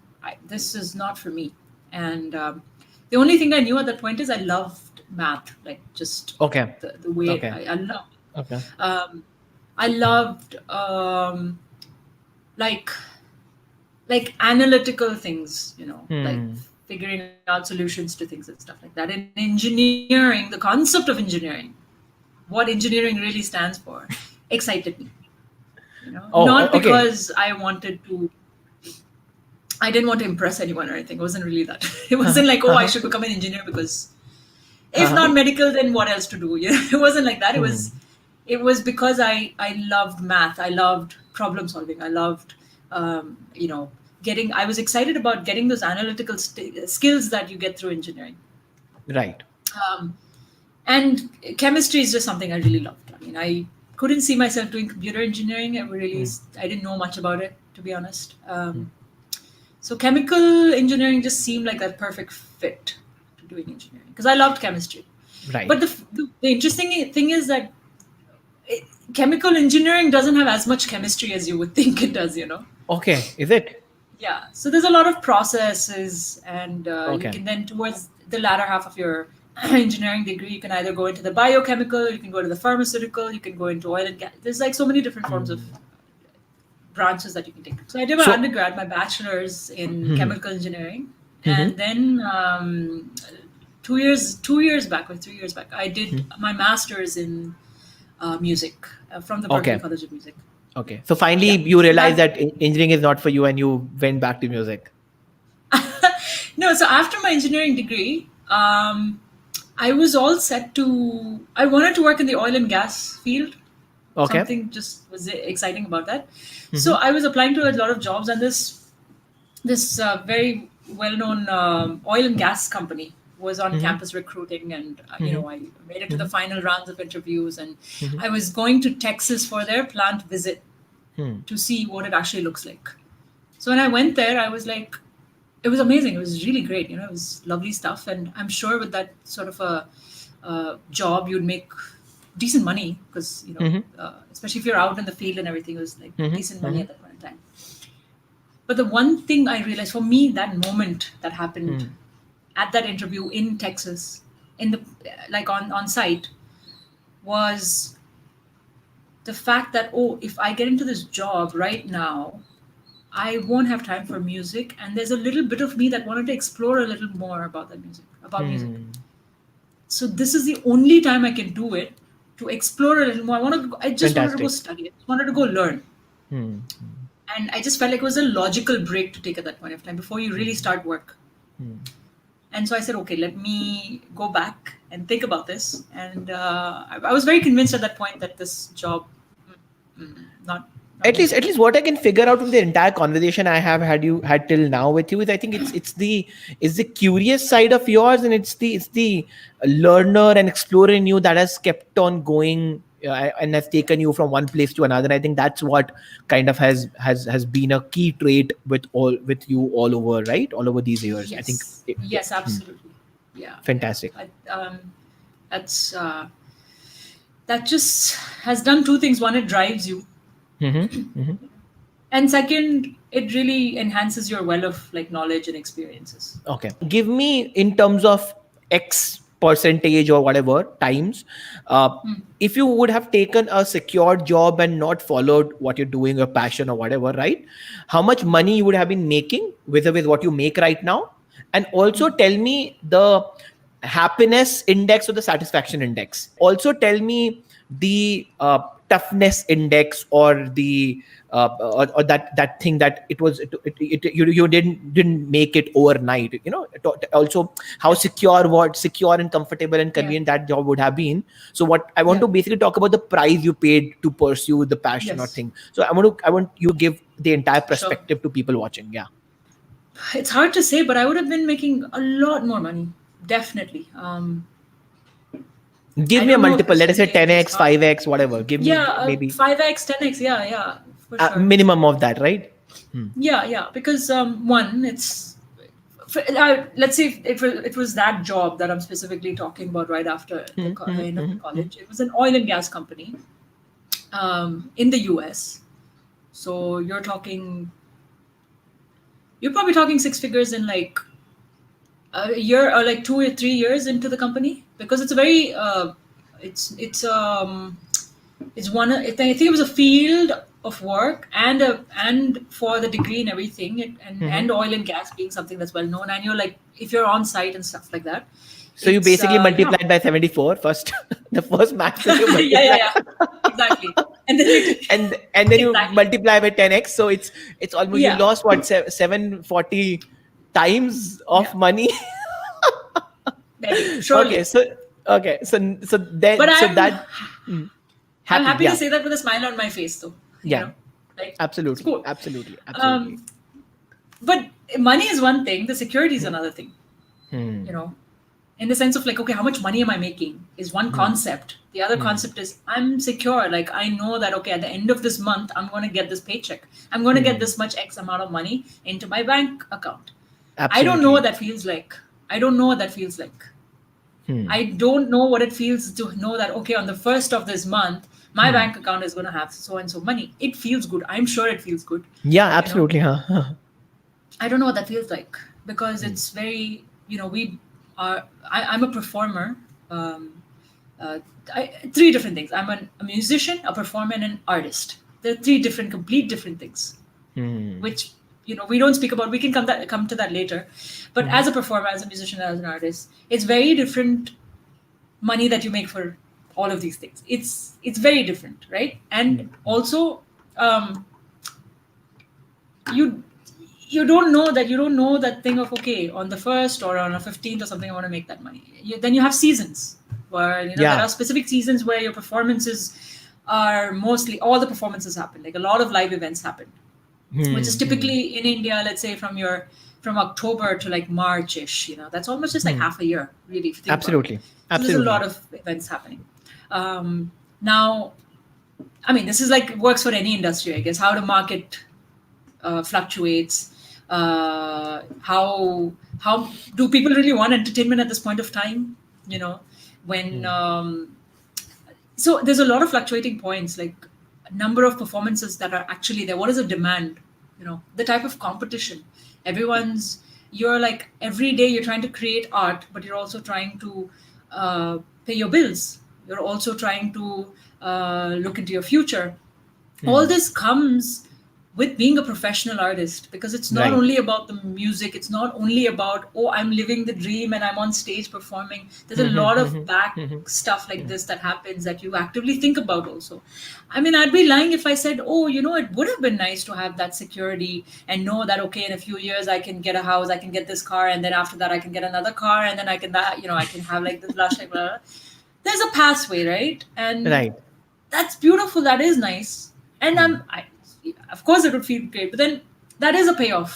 is not for me. And the only thing I knew at that point is I loved math, like just Okay. the way Okay. I loved. Okay. I loved like analytical things, like Hmm. figuring out solutions to things and stuff like that. In engineering, the concept of engineering, what engineering really stands for, excited me. Oh, Not okay. because I didn't want to impress anyone or anything. It wasn't really that. It wasn't like, oh, I should become an engineer because if not medical, then what else to do? It wasn't like that. It Hmm. was it was because I loved math. I loved problem solving. I loved, you know, I was excited about getting those analytical skills that you get through engineering. Right. And chemistry is just something I really loved. I mean, I couldn't see myself doing computer engineering. I didn't know much about it, to be honest. So chemical engineering just seemed like a perfect fit to doing engineering because I loved chemistry. Right. But the interesting thing is that chemical engineering doesn't have as much chemistry as you would think it does, you know? Okay. Is it? Yeah. So there's a lot of processes, and Okay. you can then, towards the latter half of your engineering degree, you can either go into the biochemical, you can go to the pharmaceutical, you can go into oil and gas. There's like so many different forms of branches that you can take. So I did my undergrad, my bachelor's in chemical engineering, and then 2 years back or 3 years back, I did my master's in music from the Berklee College of Music. Okay. So finally, you realized that engineering is not for you, and you went back to music. No, so after my engineering degree, I was all set to. I wanted to work in the oil and gas field. Okay. Something just was exciting about that. So I was applying to a lot of jobs, and this very well-known oil and gas company was on campus recruiting, and you know, I made it to the final rounds of interviews, and I was going to Texas for their plant visit to see what it actually looks like. So when I went there, I was like, it was amazing. It was really great. You know, it was lovely stuff, and I'm sure with that sort of a job, you'd make decent money because, you know, especially if you're out in the field and everything, it was like decent money at that point in time. But the one thing I realized for me, that moment that happened at that interview in Texas, in the on site, was the fact that, oh, if I get into this job right now, I won't have time for music, and there's a little bit of me that wanted to explore a little more about that music, music. So this is the only time I can do it, to explore a little more. I just wanted to go study. I just wanted to go learn. And I just felt like it was a logical break to take at that point of time before you really start work. And so I said, okay, let me go back and think about this. And I was very convinced at that point that this job, not at least what I can figure out from the entire conversation I have had till now with you is, I think it's the curious side of yours, and it's the learner and explorer in you that has kept on going and has taken you from one place to another. I think that's what kind of has been a key trait with you all over, right? All over these years. Yes. I think. Yes, absolutely. Yeah. Fantastic. That's that just has done two things. One, it drives you. And second, it really enhances your well of like knowledge and experiences. Okay. Give me, in terms of X percentage or whatever times, if you would have taken a secured job and not followed what you're doing, your passion or whatever, right? How much money you would have been making with what you make right now? And also tell me the happiness index or the satisfaction index. Also tell me the toughness index or the or that thing that you didn't make it overnight. You know, also how secure and comfortable and convenient that job would have been. So what I want to basically talk about the price you paid to pursue the passion or thing. So I want you to give the entire perspective to people watching. Yeah. It's hard to say, but I would have been making a lot more money. Definitely. Give me a multiple. Let us say 10x, 5x, whatever. Give me maybe 5x, 10x. Yeah, for sure. Minimum of that, right? Yeah. Because one, it's let's say if it was that job that I'm specifically talking about right after the end of the college. It was an oil and gas company in the US. So you're probably talking six figures in like a year or like 2 or 3 years into the company, because it's a very it's one, I think it was a field of work and for the degree and everything, and oil and gas being something that's well known, and you're like, if you're on site and stuff like that. So you basically multiplied by 74 first. The first max. Yeah, exactly. And then you multiply by 10x. So it's almost you lost what 740 times of money. Surely. So then I'm happy to Yeah. say that with a smile on my face, though. Yeah. Like, it's Absolutely. cool. Absolutely. Absolutely. Um, but money is one thing. The security is Hmm. another thing. Hmm. You know, in the sense of like, okay, how much money am I making? Is one Hmm. concept. The other Hmm. concept is I'm secure. Like I know that okay, at the end of this month, I'm going to get this paycheck. I'm going to get Hmm. this much X amount of money into my bank account. I don't know what Absolutely. that feels like. I don't know what that feels like. Hmm. I don't know what it feels to know that, okay, on the first of this month, my Hmm. bank account is going to have so and so money. It feels good. I'm sure it feels good. Yeah, You know, absolutely. Huh? I don't know what that feels like because Hmm. it's very, we are, I'm a performer. Um, uh, three different things. I'm a musician, a performer, and an artist. They're three different, complete different things, Hmm. which we don't speak about. We can come to that later. But Hmm. as a performer, as a musician, as an artist, it's very different money that you make for all of these things. It's very different, right? And Hmm. also, um, you you don't know that thing of okay on the first or on a 15th or something I want to make that money. Then you have seasons where there Yeah. are specific seasons where your performances are mostly all the performances happen like a lot of live events happen, which is Hmm. Hmm. typically in India, let's say from October to like March-ish. That's almost just like Hmm. half a year, really, if you think about it. Absolutely. So there's a lot Absolutely. of events happening. Now, I mean, this is like works for any industry, I guess. How to market fluctuates. How do people really want entertainment at this point of time? You know, when Hmm. so there's a lot of fluctuating points, like number of performances that are actually there. What is the demand? The type of competition. Everyone's you're like every day you're trying to create art, but you're also trying to pay your bills. You're also trying to look into your future. All Hmm. this comes with being a professional artist because it's not Right. only about the music, it's not only about oh I'm living the dream and I'm on stage performing. There's a Hmm. Hmm. lot of Hmm. back Hmm. stuff like Hmm. this that happens that you actively think about also. I mean, I'd be lying if I said oh it would have been nice to have that security and know that okay in a few years I can get a house, I can get this car, and then after that I can get another car, and then I can that I can have like this lush like blah, blah, blah. There's a pathway, right? And Right. that's beautiful, that is nice. And Hmm. of course it would feel great, but then that is a payoff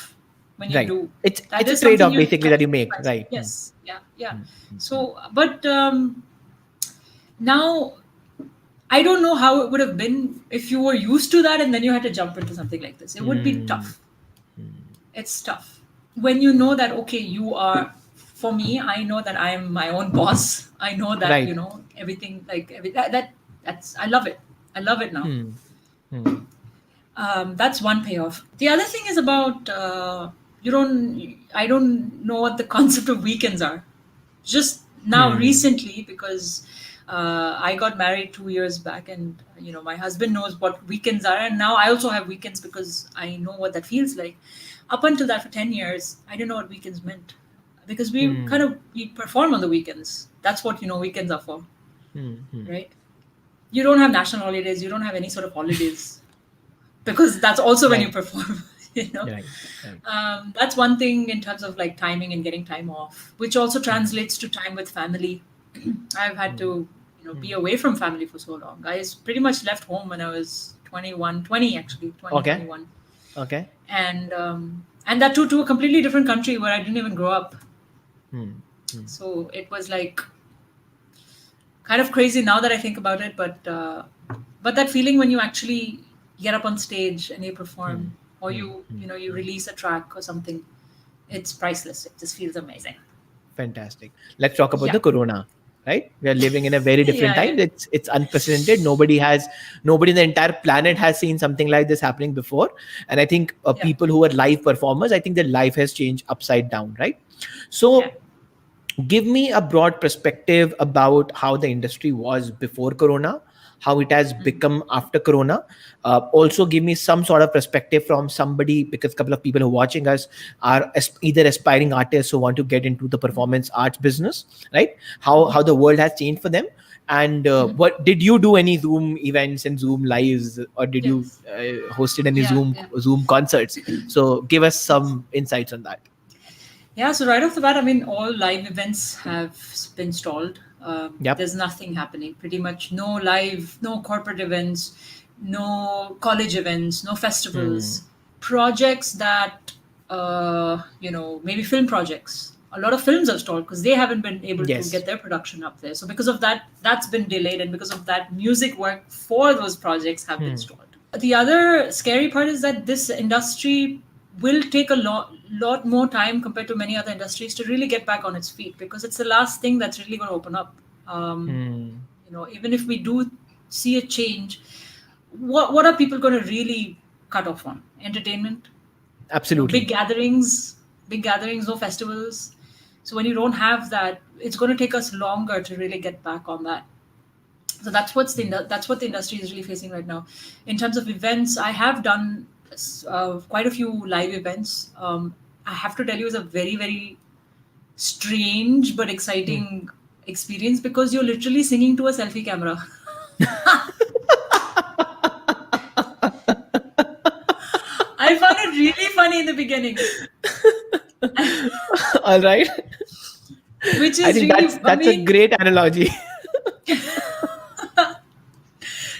when you Right. do. That It's a is something trade-off you basically that that's you make. priceless. Right. Hmm. Yes, yeah, yeah. Hmm. Hmm. So but now I don't know how it would have been if you were used to that and then you had to jump into something like this. It would be Hmm. tough. It's tough when you know that okay you are, for me I know that I am my own boss. I know that Right. everything like that's I love it. I love it now. Hmm. Hmm. That's one payoff. The other thing is about you don't. I don't know what the concept of weekends are. Just now, Hmm. recently, because I got married 2 years back, and my husband knows what weekends are, and now I also have weekends because I know what that feels like. Up until that, for 10 years, I didn't know what weekends meant because Hmm. we perform on the weekends. That's what weekends are for, Hmm. Hmm. right? You don't have national holidays. You don't have any sort of holidays because that's also when you Right. perform. you know Right. Right. that's one thing in terms of like timing and getting time off, which also Hmm. translates to time with family. I've had Hmm. to be Hmm. away from family for so long. I pretty much left home when I was 21, 20 actually, 20, Okay. 21, Okay. and that too to a completely different country where I didn't even grow up. Hmm. Hmm. So it was like kind of crazy now that I think about it, but that feeling when you actually get up on stage and you Hmm. perform, or Hmm. you Hmm. release a track or something, it's priceless. It just feels amazing. Fantastic. Let's talk about Yeah. the corona. Right, we are living in a very different Yeah, time. yeah, It's unprecedented. Nobody in the entire planet has seen something like this happening before. And I think yeah, people who are live performers, I think their life has changed upside down. Right. yeah. So give me a broad perspective about how the industry was before corona, how it has Mm. become after corona. Also give me some sort of perspective from somebody, because a couple of people who are watching us are either aspiring artists who want to get into the performance arts business, right? How the world has changed for them. And what did you do any Zoom events and Zoom lives, or did you Yes. hosted any Yeah, yeah. Zoom concerts? So give us Yes. some insights on that. Yeah, so right off the bat, I mean, all live events have been stalled. Yep. There's nothing happening. Pretty much no live, no corporate events, no college events, no festivals, projects that maybe film projects. A lot of films are stalled because they haven't been able to Yes. get their production up there. So because of that, that's been delayed, and because of that, music work for those projects have been stalled. The other scary part is that this industry will take a lot more time compared to many other industries to really get back on its feet, because it's the last thing that's really going to open up. Even if we do see a change, what are people going to really cut off on? Entertainment, Absolutely. big gatherings, no festivals. So when you don't have that, it's going to take us longer to really get back on that. So that's what the industry is really facing right now. In terms of events, I have done quite a few live events. I have to tell you, it's a very, very strange but exciting experience, because you're literally singing to a selfie camera. I found it really funny in the beginning. All right. Which is I think really, that's a great analogy.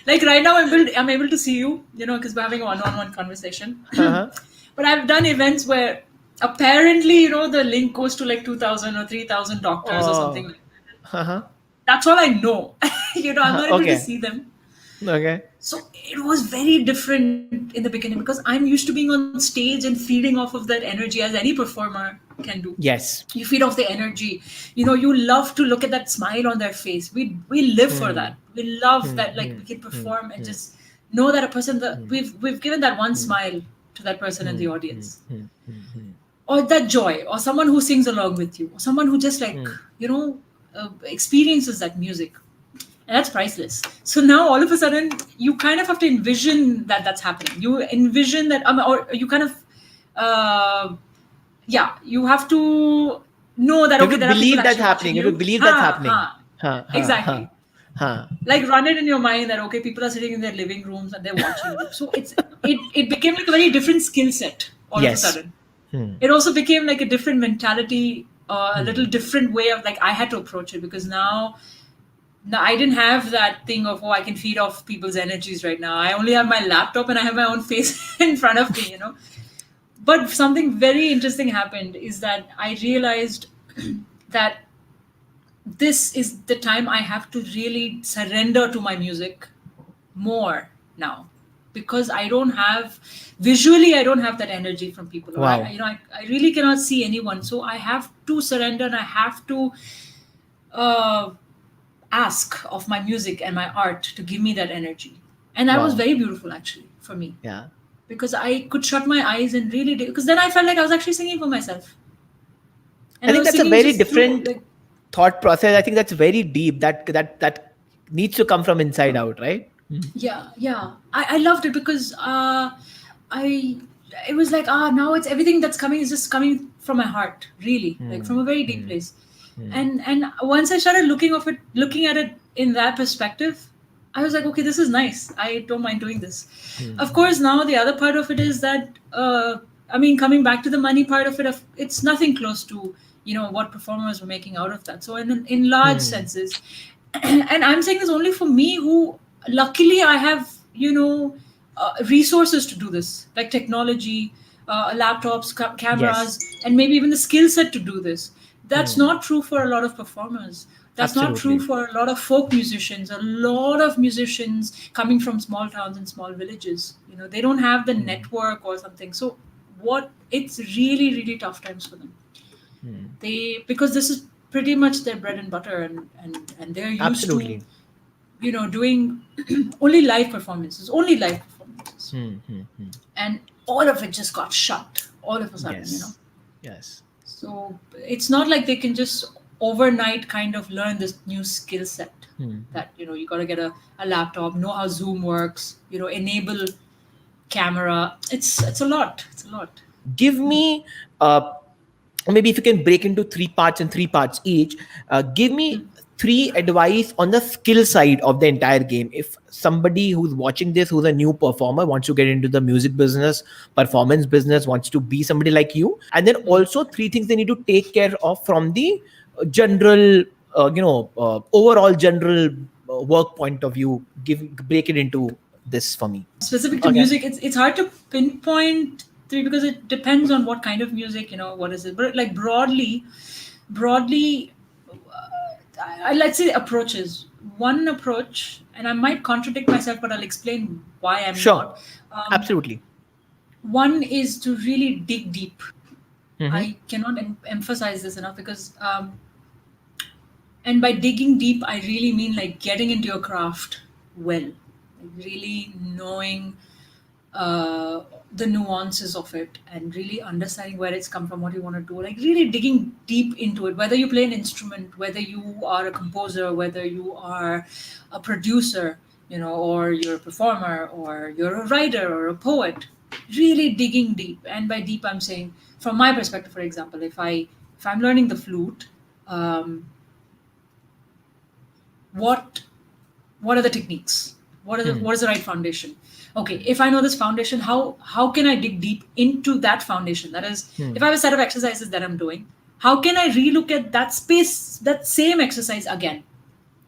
like right now I'm able to see you, because we're having a one-on-one conversation. Uh-huh. But I've done events where apparently, the link goes to like 2,000 or 3,000 doctors or something like that. Uh-huh. That's all I know. I'm not able to see them. Okay. So it was very different in the beginning, because I'm used to being on stage and feeding off of that energy, as any performer can do. Yes. You feed off the energy. You love to look at that smile on their face. We live for that. We love that, like, we can perform and just know that a person that we've given that one smile to that person in the audience. Or that joy, or someone who sings along with you, or someone who just experiences that music. And that's priceless. So now all of a sudden, you kind of have to envision that that's happening. You envision that, or you kind of, you have to know that, okay, there are believe people that's actually happening. You have to believe that's happening. Exactly. Like, run it in your mind that, okay, people are sitting in their living rooms and they're watching you. So it became like a very different skill set all of a sudden. It also became like a different mentality, a little different way of, like, I had to approach it, because now I didn't have that thing of, I can feed off people's energies right now. I only have my laptop and I have my own face in front of me, But something very interesting happened, is that I realized that this is the time I have to really surrender to my music more now, because I don't have that energy from people. Wow. I really cannot see anyone. So I have to surrender, and I have to ask of my music and my art to give me that energy. And that was very beautiful, actually, for me. Yeah. Because I could shut my eyes and really because then I felt like I was actually singing for myself. And I think that's a very different thought process. I think that's very deep. That needs to come from inside out, right? Yeah. I loved it, because it was like, now it's everything that's coming is just coming from my heart, really, like from a very deep place. And once I started looking at it in that perspective, I was like, okay, this is nice. I don't mind doing this. Of course, now the other part of it is that, coming back to the money part of it, it's nothing close to, what performers were making out of that. So in large senses, and I'm saying this only for me, who luckily I have, resources to do this, like technology, laptops, cameras, and maybe even the skill set to do this. That's not true for a lot of performers. That's not true for a lot of folk musicians. A lot of musicians coming from small towns and small villages, they don't have the network or something. So it's really, really tough times for them. Because this is pretty much their bread and butter, and they're used to, doing only live performances. And all of it just got shut all of a sudden, Yes. So it's not like they can just overnight kind of learn this new skill set that, you got to get a laptop, know how Zoom works, enable camera. It's a lot. Give me, maybe if you can break into 3 parts and 3 parts each, give me 3 advice on the skill side of the entire game. If somebody who's watching this, who's a new performer, wants to get into the music business, performance business, wants to be somebody like you, and then also 3 things they need to take care of from the general overall general work point of view, break it into this for me. Specific to Okay. music, it's hard to pinpoint three because it depends on what kind of music, what is it. But like broadly, let's say approaches. One approach, and I might contradict myself, but I'll explain why I'm Sure. not. Um, Absolutely. One is to really dig deep. Mm-hmm. I cannot emphasize this enough because, and by digging deep, I really mean like getting into your craft well, like really knowing uh, the nuances of it and really understanding where it's come from, what you want to do, like really digging deep into it, whether you play an instrument, whether you are a composer, whether you are a producer, or you're a performer or you're a writer or a poet, really digging deep. And by deep, I'm saying, from my perspective, for example, if I'm learning the flute, um, what what are the techniques, what is the right foundation. Okay, if I know this foundation, how can I dig deep into that foundation? That is, if I have a set of exercises that I'm doing, how can I relook at that space, that same exercise again?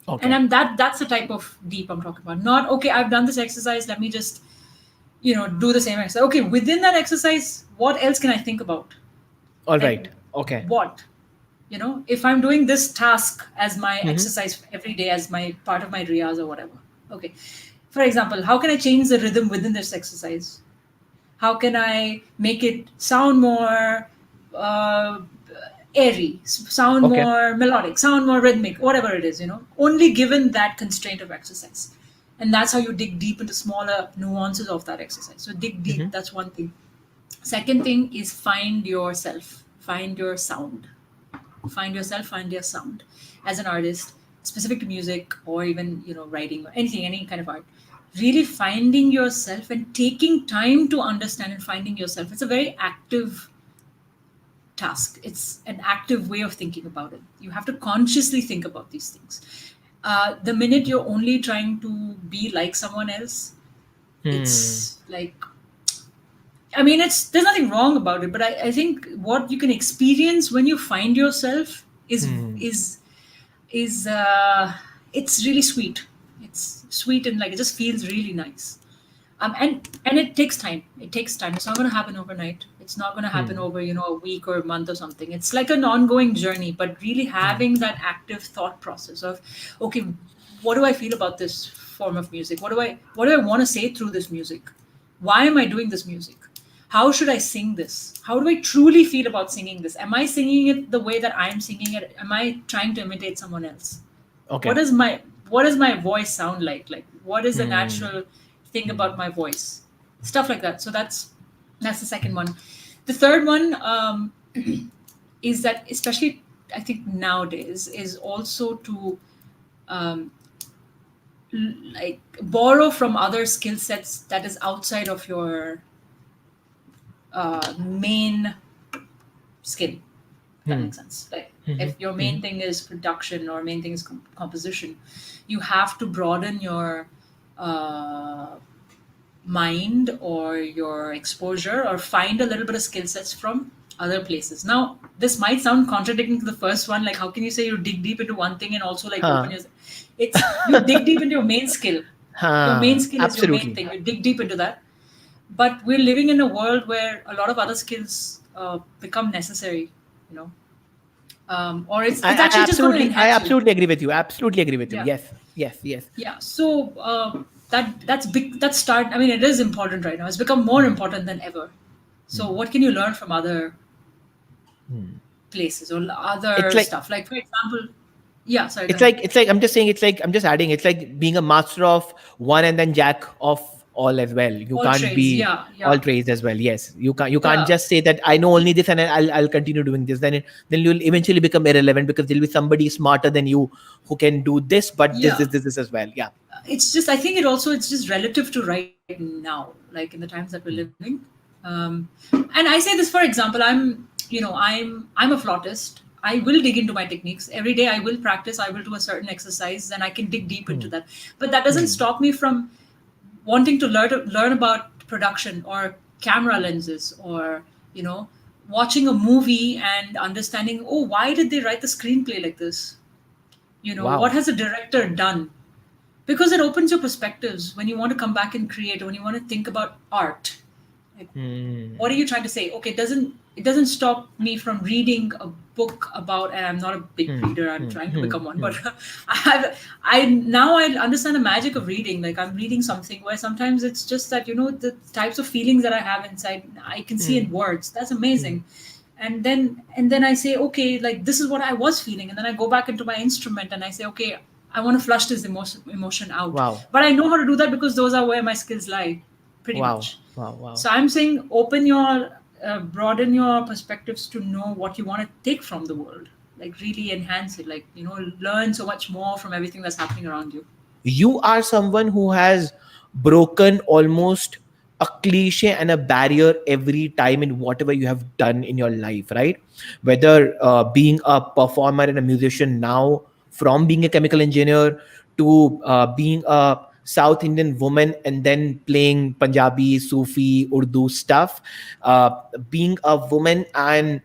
Okay. And that's the type of deep I'm talking about. Not, okay, I've done this exercise, let me just do the same exercise. Okay, within that exercise, what else can I think about? All Like, right. Okay. what, if I'm doing this task as my Mm-hmm. exercise every day, as my part of my riyaz or whatever. Okay, for example, how can I change the rhythm within this exercise? How can I make it sound more uh, airy, sound Okay. more melodic, sound more rhythmic, whatever it is, only given that constraint of exercise. And that's how you dig deep into smaller nuances of that exercise. So dig deep, Mm-hmm. that's one thing. Second thing is find yourself, find your sound. Find yourself, find your sound as an artist, specific to music or even, writing or anything, any kind of art. Really finding yourself and taking time to understand and finding yourself. It's a very active task. It's an active way of thinking about it. You have to consciously think about these things. The minute you're only trying to be like someone else, it's like, I mean, there's nothing wrong about it, but I think what you can experience when you find yourself is it's really sweet. It's sweet and like it just feels really nice. And it takes time. It takes time. It's not going to happen overnight. It's not going to happen over a week or a month or something. It's like an ongoing journey, but really having that active thought process of, okay, what do I feel about this form of music? What do I want to say through this music? Why am I doing this music? How should I sing this? How do I truly feel about singing this? Am I singing it the way that I'm singing it? Am I trying to imitate someone else? Okay. What does my voice sound like what is the natural thing about my voice, stuff like that. So that's the second one. The third one, is that, especially I think nowadays, is also to um, like borrow from other skill sets that is outside of your main skill. If that makes sense. Like, if your main thing is production or main thing is composition, you have to broaden your uh, mind or your exposure, or find a little bit of skill sets from other places. Now, this might sound contradicting to the first one. Like, how can you say you dig deep into one thing and also like open Huh. your? It's you dig deep into your main skill. Your main Huh. skill is your main Absolutely. thing. You dig deep into that. But we're living in a world where a lot of other skills become necessary. You know, or it's I, it's I actually just going to absolutely, I enhance you. absolutely agree with you. Absolutely agree with you. Yeah, Yes, yes, yes. yeah. So that's big. That's start. I mean, it is important right now. It's become more important than ever. So what can you learn from other places or It's other like stuff? Like, for example, yeah. Sorry, go it's ahead. like it's like I'm just saying. It's like I'm just adding. It's like being a master of one and then jack of all as well. You All can't trades. be Yeah, all yeah, trades as well. Yes, you can't yeah. just say that I know only this and I'll continue doing this. Then you'll eventually become irrelevant because there'll be somebody smarter than you who can do this, but Yeah. this as well. Yeah. It's just, I think it's just relative to right now, like in the times that we're living. And I say this, for example, I'm a flautist. I will dig into my techniques every day. I will practice. I will do a certain exercise, and I can dig deep into that. But that doesn't stop me from wanting to learn about production or camera lenses, or watching a movie and understanding, oh, why did they write the screenplay like this? What Wow. has the director done? Because it opens your perspectives when you want to come back and create, when you want to think about art. Like, Hmm. what are you trying to say? Okay, it doesn't stop me from reading a book about, and I'm not a big Hmm. reader, I'm Hmm. trying to Hmm. become one, Hmm. but I understand the magic of reading. Like, I'm reading something where sometimes it's just that, the types of feelings that I have inside, I can see Hmm. in words. That's Hmm. amazing. And then I say, okay, like, this is what I was feeling, and then I go back into my instrument and I say, okay, I want to flush this emotion out. Wow. But I know how to do that because those are where my skills lie, pretty Wow. much. Wow. Wow. So I'm saying broaden your perspectives to know what you want to take from the world. Like, really enhance it. Like, learn so much more from everything that's happening around you. You are someone who has broken almost a cliche and a barrier every time in whatever you have done in your life, right? Whether being a performer and a musician now, from being a chemical engineer to being a South Indian woman and then playing Punjabi, Sufi, Urdu stuff, uh, being a woman and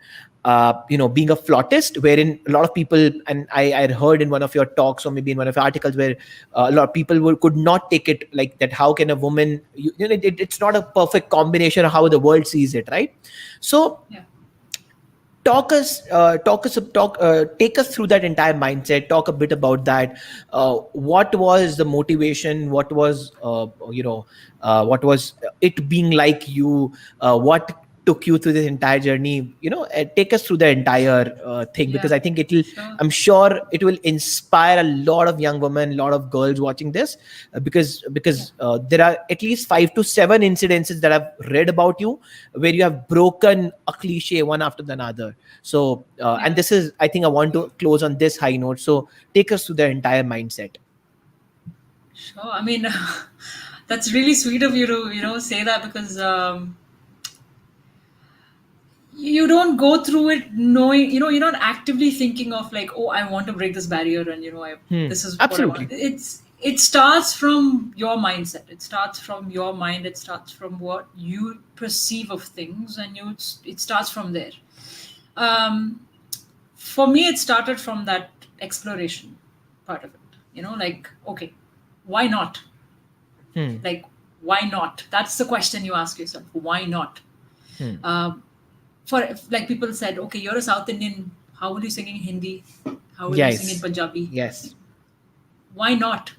being a flautist, wherein a lot of people, and I heard in one of your talks or maybe in one of your articles where a lot of people could not take it like that. How can a woman, it's not a perfect combination of how the world sees it, right? So Yeah. take us through that entire mindset. Talk a bit about that. What was the motivation? What was it being like you? What took you through this entire journey? Take us through the entire thing, because Yeah. I think Sure. I'm sure it will inspire a lot of young women, a lot of girls watching this, Yeah. because there are at least 5 to 7 incidences that I've read about you where you have broken a cliche one after the another. So, and Yeah. this is, I think I want to close on this high note. So, take us through the entire mindset. Sure. I mean, that's really sweet of you to, say that, because you don't go through it knowing, you're not actively thinking of, like, oh, I want to break this barrier, and this is what I want. Absolutely. It starts from your mindset. It starts from your mind. It starts from what you perceive of things, and it starts from there. um for me, it started from that exploration part of it. Like, okay, why not? Hmm. Like, why not? That's the question you ask yourself. Why not? Hmm. um, for like, people said, okay, you're a South Indian, how will you sing in Hindi? How will you sing in Yes. Punjabi? Yes. Why not?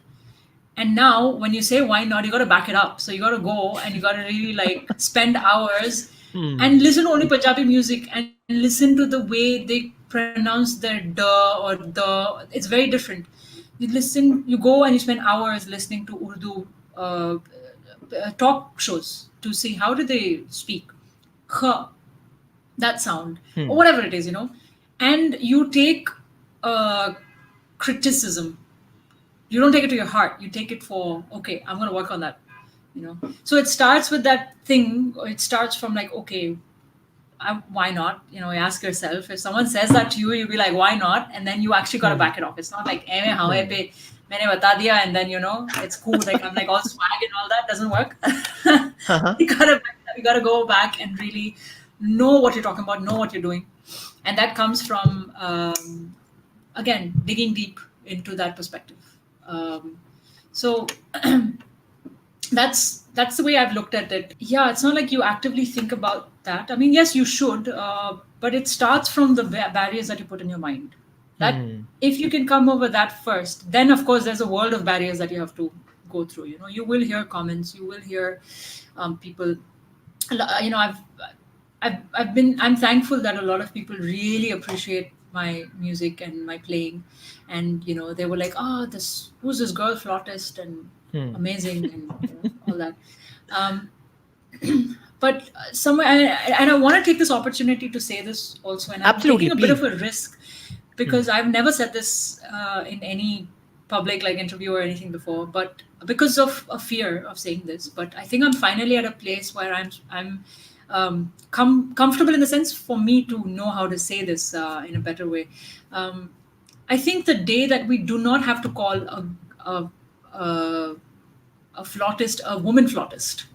And now, when you say why not, you got to back it up. So you got to go and you got to really, like, spend hours Hmm. and listen to only Punjabi music and listen to the way they pronounce their the or the. It's very different. You go and you spend hours listening to Urdu talk shows to see how do they speak. Kh, that sound, or Hmm. whatever it is, and you take uh, criticism. You don't take it to your heart. You take it for, okay, I'm going to work on that. So it starts with that thing, or it starts from, like, okay, why not? You ask yourself, if someone says that to you, you'll be like, why not? And then you actually got to Hmm. back it off. It's not like, eh, how Hmm. pe maine bata diya, and then, it's cool. Like, I'm like all swag and all that doesn't work. Uh-huh. You gotta go back and really know what you're talking about, know what you're doing, and that comes from, again, digging deep into that perspective. So that's the way I've looked at it. Yeah, it's not like you actively think about that. I mean, yes, you should, but it starts from the barriers that you put in your mind. That, Hmm. if you can come over that first, then of course there's a world of barriers that you have to go through. You will hear comments, you will hear people. I'm thankful that a lot of people really appreciate my music and my playing, and they were like, oh, this who's this girl flautist, and Hmm. amazing, and all that. um, but somewhere, and I want to take this opportunity to say this also, and I'm Absolutely. taking a bit of Please. a risk, Hmm. because I've never said this in any public, like, interview or anything before, but because of a fear of saying this. But I think I'm finally at a place where I'm comfortable, in the sense, for me to know how to say this in a better way. Um, I think the day that we do not have to call a, a, a flautist a woman flautist,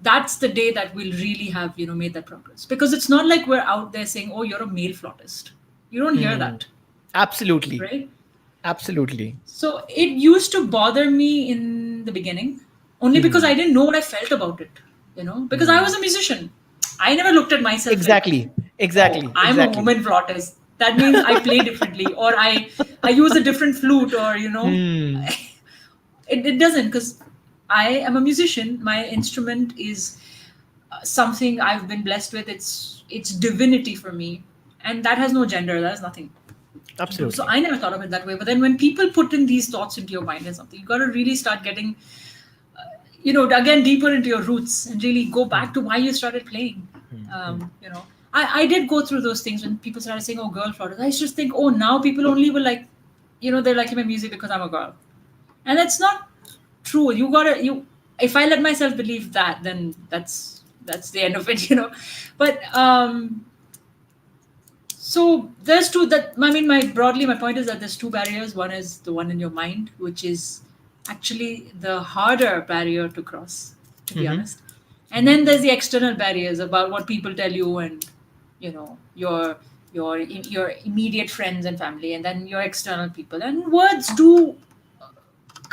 that's the day that we'll really have made that progress, because it's not like we're out there saying, oh, you're a male flautist. You don't hear Hmm. that, Absolutely. right? Absolutely. So it used to bother me in the beginning, only because I Hmm. didn't know what I felt about it. Because I was Hmm. a musician. I never looked at myself like, Exactly. oh, Exactly. I'm a Exactly. woman flautist. That means I play differently, or I use a different flute, or Hmm. it doesn't, because I am a musician. My instrument is something I've been blessed with. It's divinity for me, and that has no gender. That has nothing to do. So Absolutely. I never thought of it that way. But then when people put in these thoughts into your mind and something, you got to really start getting, again deeper into your roots and really go Hmm. back to why you started playing. Hmm. Hmm. I did go through those things when people started saying, "Oh, girl flautist." I just think, "Oh, now people only will like, they're liking my music because I'm a girl," and that's not true. You gotta you. If I let myself believe that, then that's the end of it. But so there's two that I mean, my point is that there's two barriers. One is the one in your mind, which is actually the harder barrier to cross, to be Mhm. honest. And then there's the external barriers about what people tell you, and your immediate friends and family, and then your external people. And words do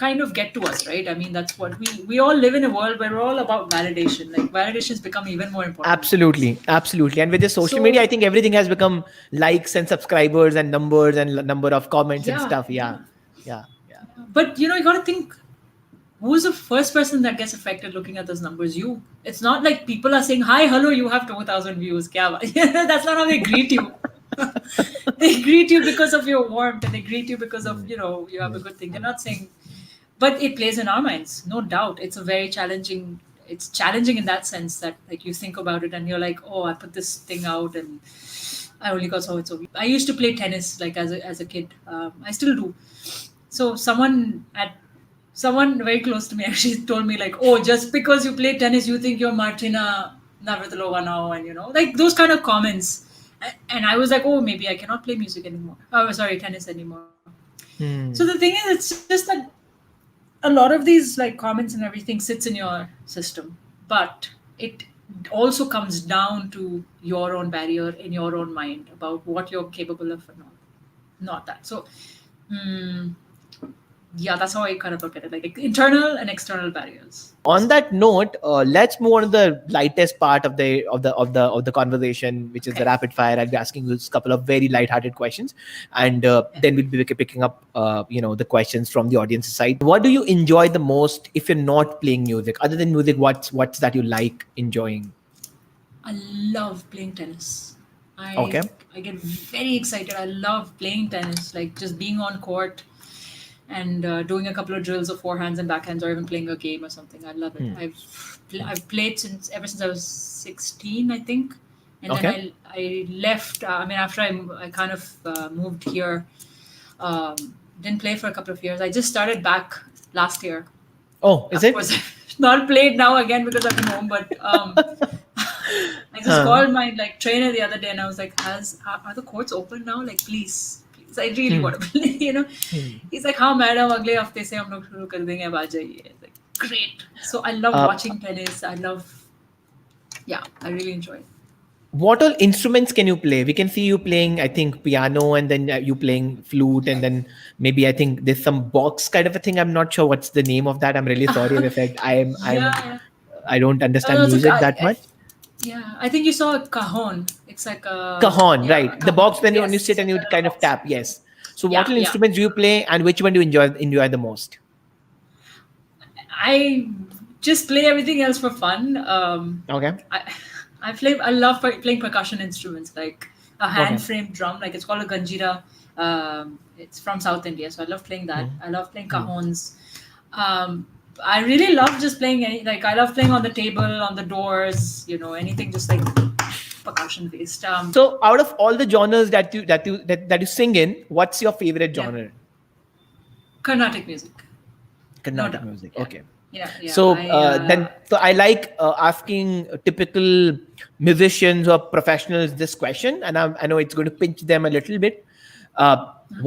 kind of get to us, right? I mean, that's what we all live in a world where we're all about validation. Like validation has become even more important nowadays. Absolutely, absolutely. And with this social media, I So think everything has become likes and subscribers and numbers and number of comments and yeah, stuff. Yeah, yeah. yeah, yeah. But you got to think, who's the first person that gets affected looking at those numbers? You. It's not like people are saying, "Hi, hello, you have 2,000 views." Kya That's not how they greet you. They greet you because of your warmth, and they greet you because of Hmm. you have a Hmm. good thing. They're not saying, but it plays in our minds, no doubt. It's a very challenging. It's challenging in that sense that like you think about it and you're like, "Oh, I put this thing out and I only got so and so." I used to play tennis like as a kid. I still do. So someone very close to me actually told me like, "Oh, just because you play tennis, you think you're Martina Navratilova now," and like those kind of comments. And I was like, "Oh, maybe I cannot play music anymore. Oh, sorry, tennis anymore." So the Hmm. thing is, it's just that a lot of these like comments and everything sits in your system, but it also comes down to your own barrier in your own mind about what you're capable of or not that. So mm, yeah, that's how I kind of look at it, like internal and external barriers, On basically. that note, let's move on to the lightest part of the conversation, which is the Okay. rapid fire. I'll be asking you a couple of very light-hearted questions, and Yeah. then we'll be picking up, the questions from the audience side. What do you enjoy the most if you're not playing music? Other than music, what's that you like enjoying? I love playing tennis. I Okay. I get very excited. I love playing tennis, like just being on court and doing a couple of drills of forehands and backhands, or even playing a game or something. I love it. Hmm. I've played since ever since I was 16, I think, and then Okay. I left. I mean, after I kind of moved here, um, didn't play for a couple of years. I just started back last year. Oh, is Of it? course, not played now again because I've been home, but I just Huh. called my like trainer the other day and I was like, are the courts open now? Like, please, I really Hmm. want to play. Hmm. He's like, हाँ madam अगले हफ्ते से हम लोग शुरू कर देंगे अब आ जाइए. Like, great. So I love Uh, watching tennis. Yeah, I really enjoy it. what all instruments can you play? We can see you playing, I think, piano, and then you playing flute, and then maybe I think there's some box kind of a thing. I'm not sure what's the name of that. I'm really sorry. As I said, Yeah, yeah. I don't understand No, it's music that much. yeah, I think you saw a cajon. It's like Cajon, a right? The cajon. box when you Yes, sit it's and like you a little kind of box. tap. Yes. So, what Yeah, all yeah. instruments do you play, and which one do you enjoy the most? I just play everything else for fun. Okay. I I love playing percussion instruments like a hand Okay. framed drum, like it's called a ganjira. It's from South India, so I love playing that. Hmm. I love playing Hmm. cajons. I really love just playing like I love playing on the table, on the doors, anything just like percussion based. So, out of all the genres that you sing in, what's your favorite Yeah, genre? Carnatic music, no Carnatic doubt. music. Yeah, Okay. yeah. So so I like asking typical musicians or professionals this question, and I know it's going to pinch them a little bit.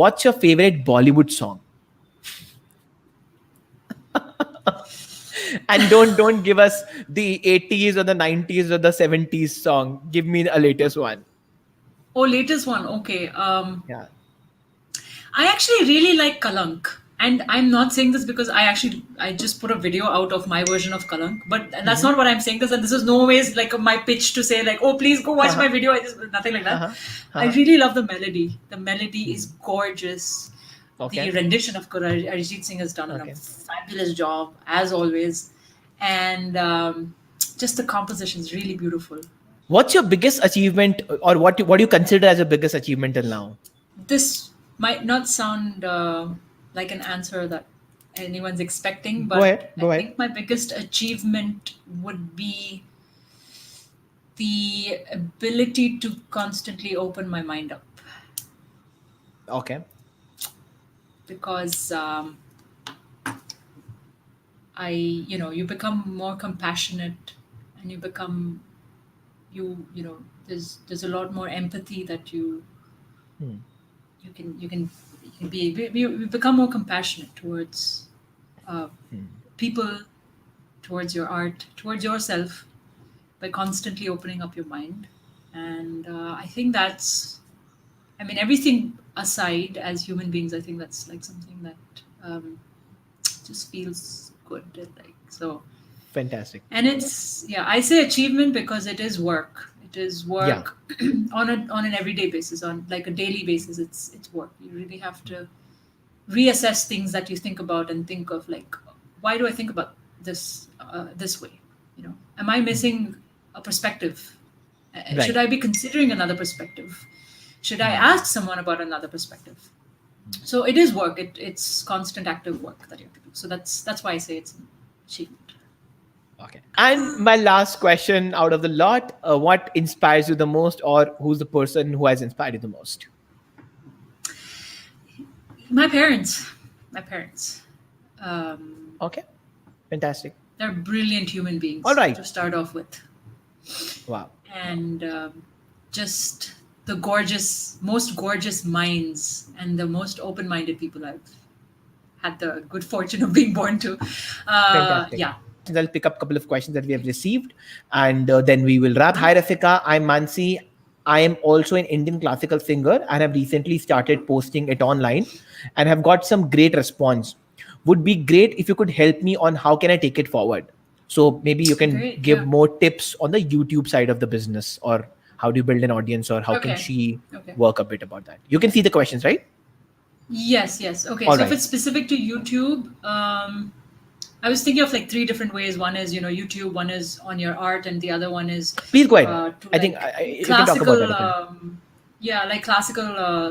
What's your favorite Bollywood song? And don't give us the 80s or the 90s or the 70s song. Give me a latest one. Oh, latest one. Okay. Yeah. I actually really like Kalank. And I'm not saying this because I just put a video out of my version of Kalank, but that's not what I'm saying this, and this is no ways like my pitch to say like, oh, please go watch my video. Nothing like that. I really love the melody. The melody is gorgeous. The Okay. rendition of Arijit Singh has done a Okay. fabulous job as always, and just the composition is really beautiful. What's your biggest achievement, or what do you consider as your biggest achievement till now? This might not sound like an answer that anyone's expecting, Go ahead. but I Go ahead. think my biggest achievement would be the ability to constantly open my mind up, Okay. because you become more compassionate, and there's a lot more empathy that you become more compassionate towards uh, people, towards your art, towards yourself, by constantly opening up your mind. And I think everything aside, as human beings, I think that's like something that just feels good. Like so, Fantastic. and I say achievement because it is work. It is Yeah. work on an everyday basis, on like a daily basis. It's work. You really have to reassess things that you think about and think of like, why do I think about this way? Am I missing a perspective? Should Right. I be considering another perspective? Should I ask someone about another perspective? So it is work. It's constant active work that you have to do. So that's why I say it's an achievement. Okay. And my last question out of the lot: what inspires you the most, or who's the person who has inspired you the most? My parents. My parents. Um, Okay. Fantastic. they're brilliant human beings All right. to start off with. Wow. And just the most gorgeous minds and the most open-minded people I've had the good fortune of being born to. Fantastic. Yeah. I'll pick up a couple of questions that we have received, and then we will wrap. Hi, Rasika. I'm Mansi. I am also an Indian classical singer and have recently started posting it online and have got some great response. Would be great if you could help me on how can I take it forward. So maybe you can Great. give Yeah. more tips on the YouTube side of the business, or how do you build an audience, or how can Okay. she Okay. work a bit about that. You can see the questions, right? Yes. Okay. All So if right. it's specific to YouTube, I was thinking of like three different ways. One is, YouTube, one is on your art, and the other one is Please go ahead. to I think like you can talk about that. classical, like classical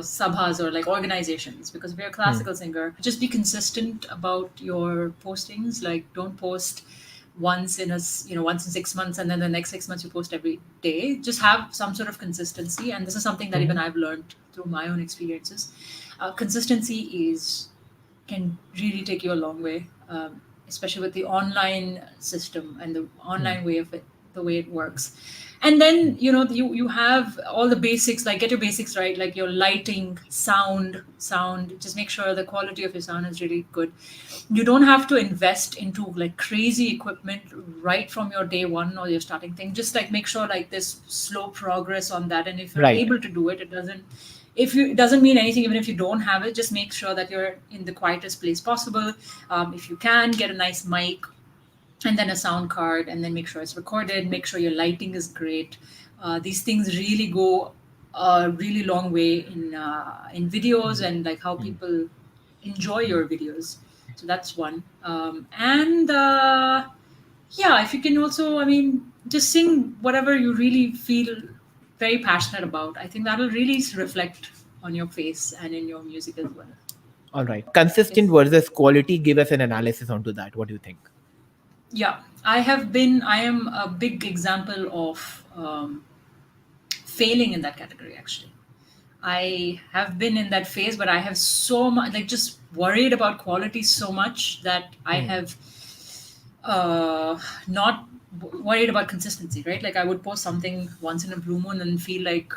sabhas or like organizations. Because if you're a classical singer, just be consistent about your postings. Like, don't post once once in 6 months, and then the next 6 months you post every day. Just have some sort of consistency, and this is something that even I've learned through my own experiences. Consistency can really take you a long way, especially with the online system and the online way of it, the way it works. And then you have all the basics, like get your basics right, like your lighting, sound. Just make sure the quality of your sound is really good. You don't have to invest into like crazy equipment right from your day one or your starting thing. Just like make sure like there's slow progress on that, and if you're Right. able to do it, it doesn't mean anything even if you don't have it. Just make sure that you're in the quietest place possible. If you can get a nice mic and then a sound card, and then make sure it's recorded, make sure your lighting is great. These things really go a really long way in videos and like how people enjoy your videos. So that's one. And yeah, if you can also, just sing whatever you really feel very passionate about. I think that'll really reflect on your face and in your music as well. All right. Consistent versus quality. Give us an analysis onto that. What do you think? Yeah, I am a big example of failing in that category, actually. I have been in that phase, but I have so much, like, just worried about quality so much that I have not worried about consistency, right? Like, I would post something once in a blue moon and feel like,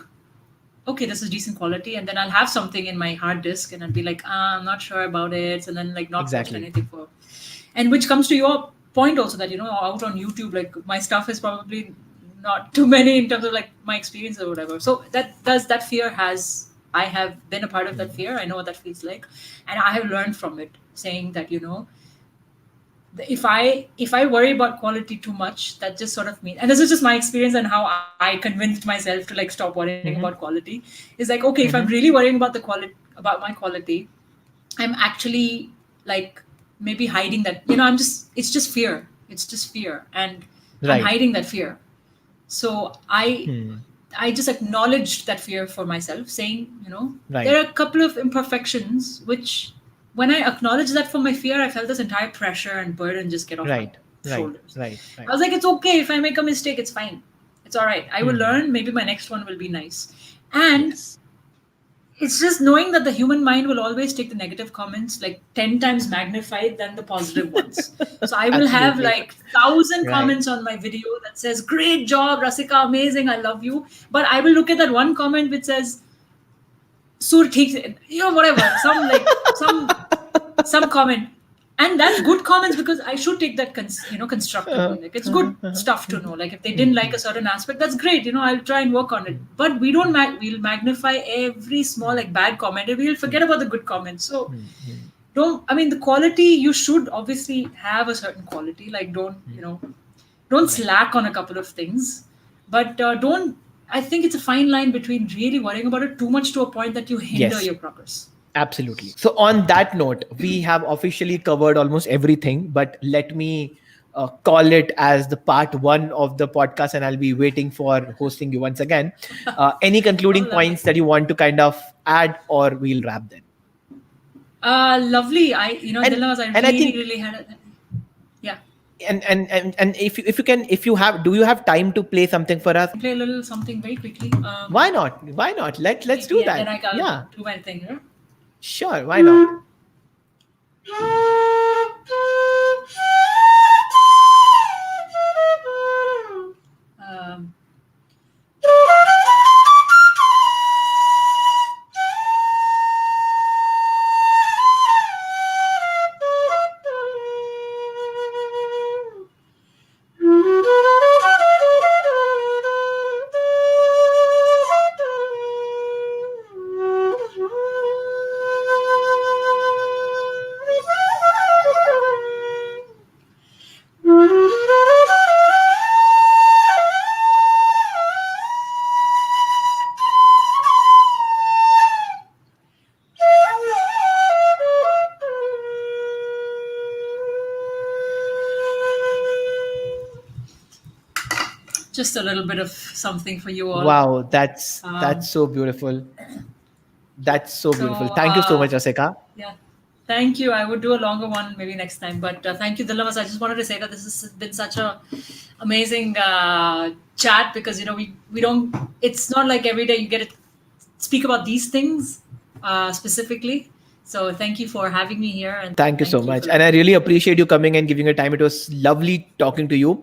okay, this is decent quality. And then I'll have something in my hard disk and I'll be like, I'm not sure about it. And then, like, not post Exactly. anything for. And which comes to your point also that, out on YouTube, like, my stuff is probably not too many in terms of like my experience or whatever. So that fear has I have been a part of that fear. I know what that feels like, and I have learned from it, saying that if I worry about quality too much, that just sort of means, and this is just my experience and how I convinced myself to like stop worrying about quality. Is like, okay, if I'm really worrying about about my quality, I'm actually like maybe hiding that. It's just fear. It's just fear, and I'm Right. hiding that fear. So I just acknowledged that fear for myself, saying, there Right. are a couple of imperfections which, when I acknowledged that for my fear, I felt this entire pressure and burden just get off my Right. Right. shoulders. Right. I Right. was like, it's okay if I make a mistake, it's fine. It's all right. I will learn. Maybe my next one will be nice. And Yes. it's just knowing that the human mind will always take the negative comments like 10 times magnified than the positive ones. So I will have Absolutely. like 1,000 Right. comments on my video that says, great job, Rasika, amazing, I love you. But I will look at that one comment which says, Sur theek se, whatever, some comment. And that's good comments because I should take that constructively. Like, it's good stuff to know. Like, if they didn't like a certain aspect, that's great. I'll try and work on it. But we don't we'll magnify every small like bad comment and we'll forget about the good comments. So the quality, you should obviously have a certain quality. Like, don't Right. slack on a couple of things, but don't. I think it's a fine line between really worrying about it too much to a point that you hinder Yes. your progress. Absolutely. So, on that note, we have officially covered almost everything, but let me call it as the part one of the podcast, and I'll be waiting for hosting you once again. Any Oh, concluding lovely. points that you want to kind of add, or we'll wrap then? Lovely. And Dilnawaz, I and I really, think really had a, yeah. and if you can, if you have, do you have time to play something for us? Play a little something very quickly. Why not? Why not? Let's do Maybe, and then that. I'll Yeah, do my thing here. sure. Why not? Um, just a little bit of something for you all. Wow, that's Um, so beautiful. That's so so, beautiful. Thank you so much, Rasika. yeah. Thank you. I would do a longer one maybe next time. But thank you, Dilnawaz. I just wanted to say that this has been such a amazing chat because we don't. It's not like every day you get to speak about these things specifically. So thank you for having me here, and Thank you so thank you much. for And I letting me. really appreciate you coming and giving your time. It was lovely talking to you.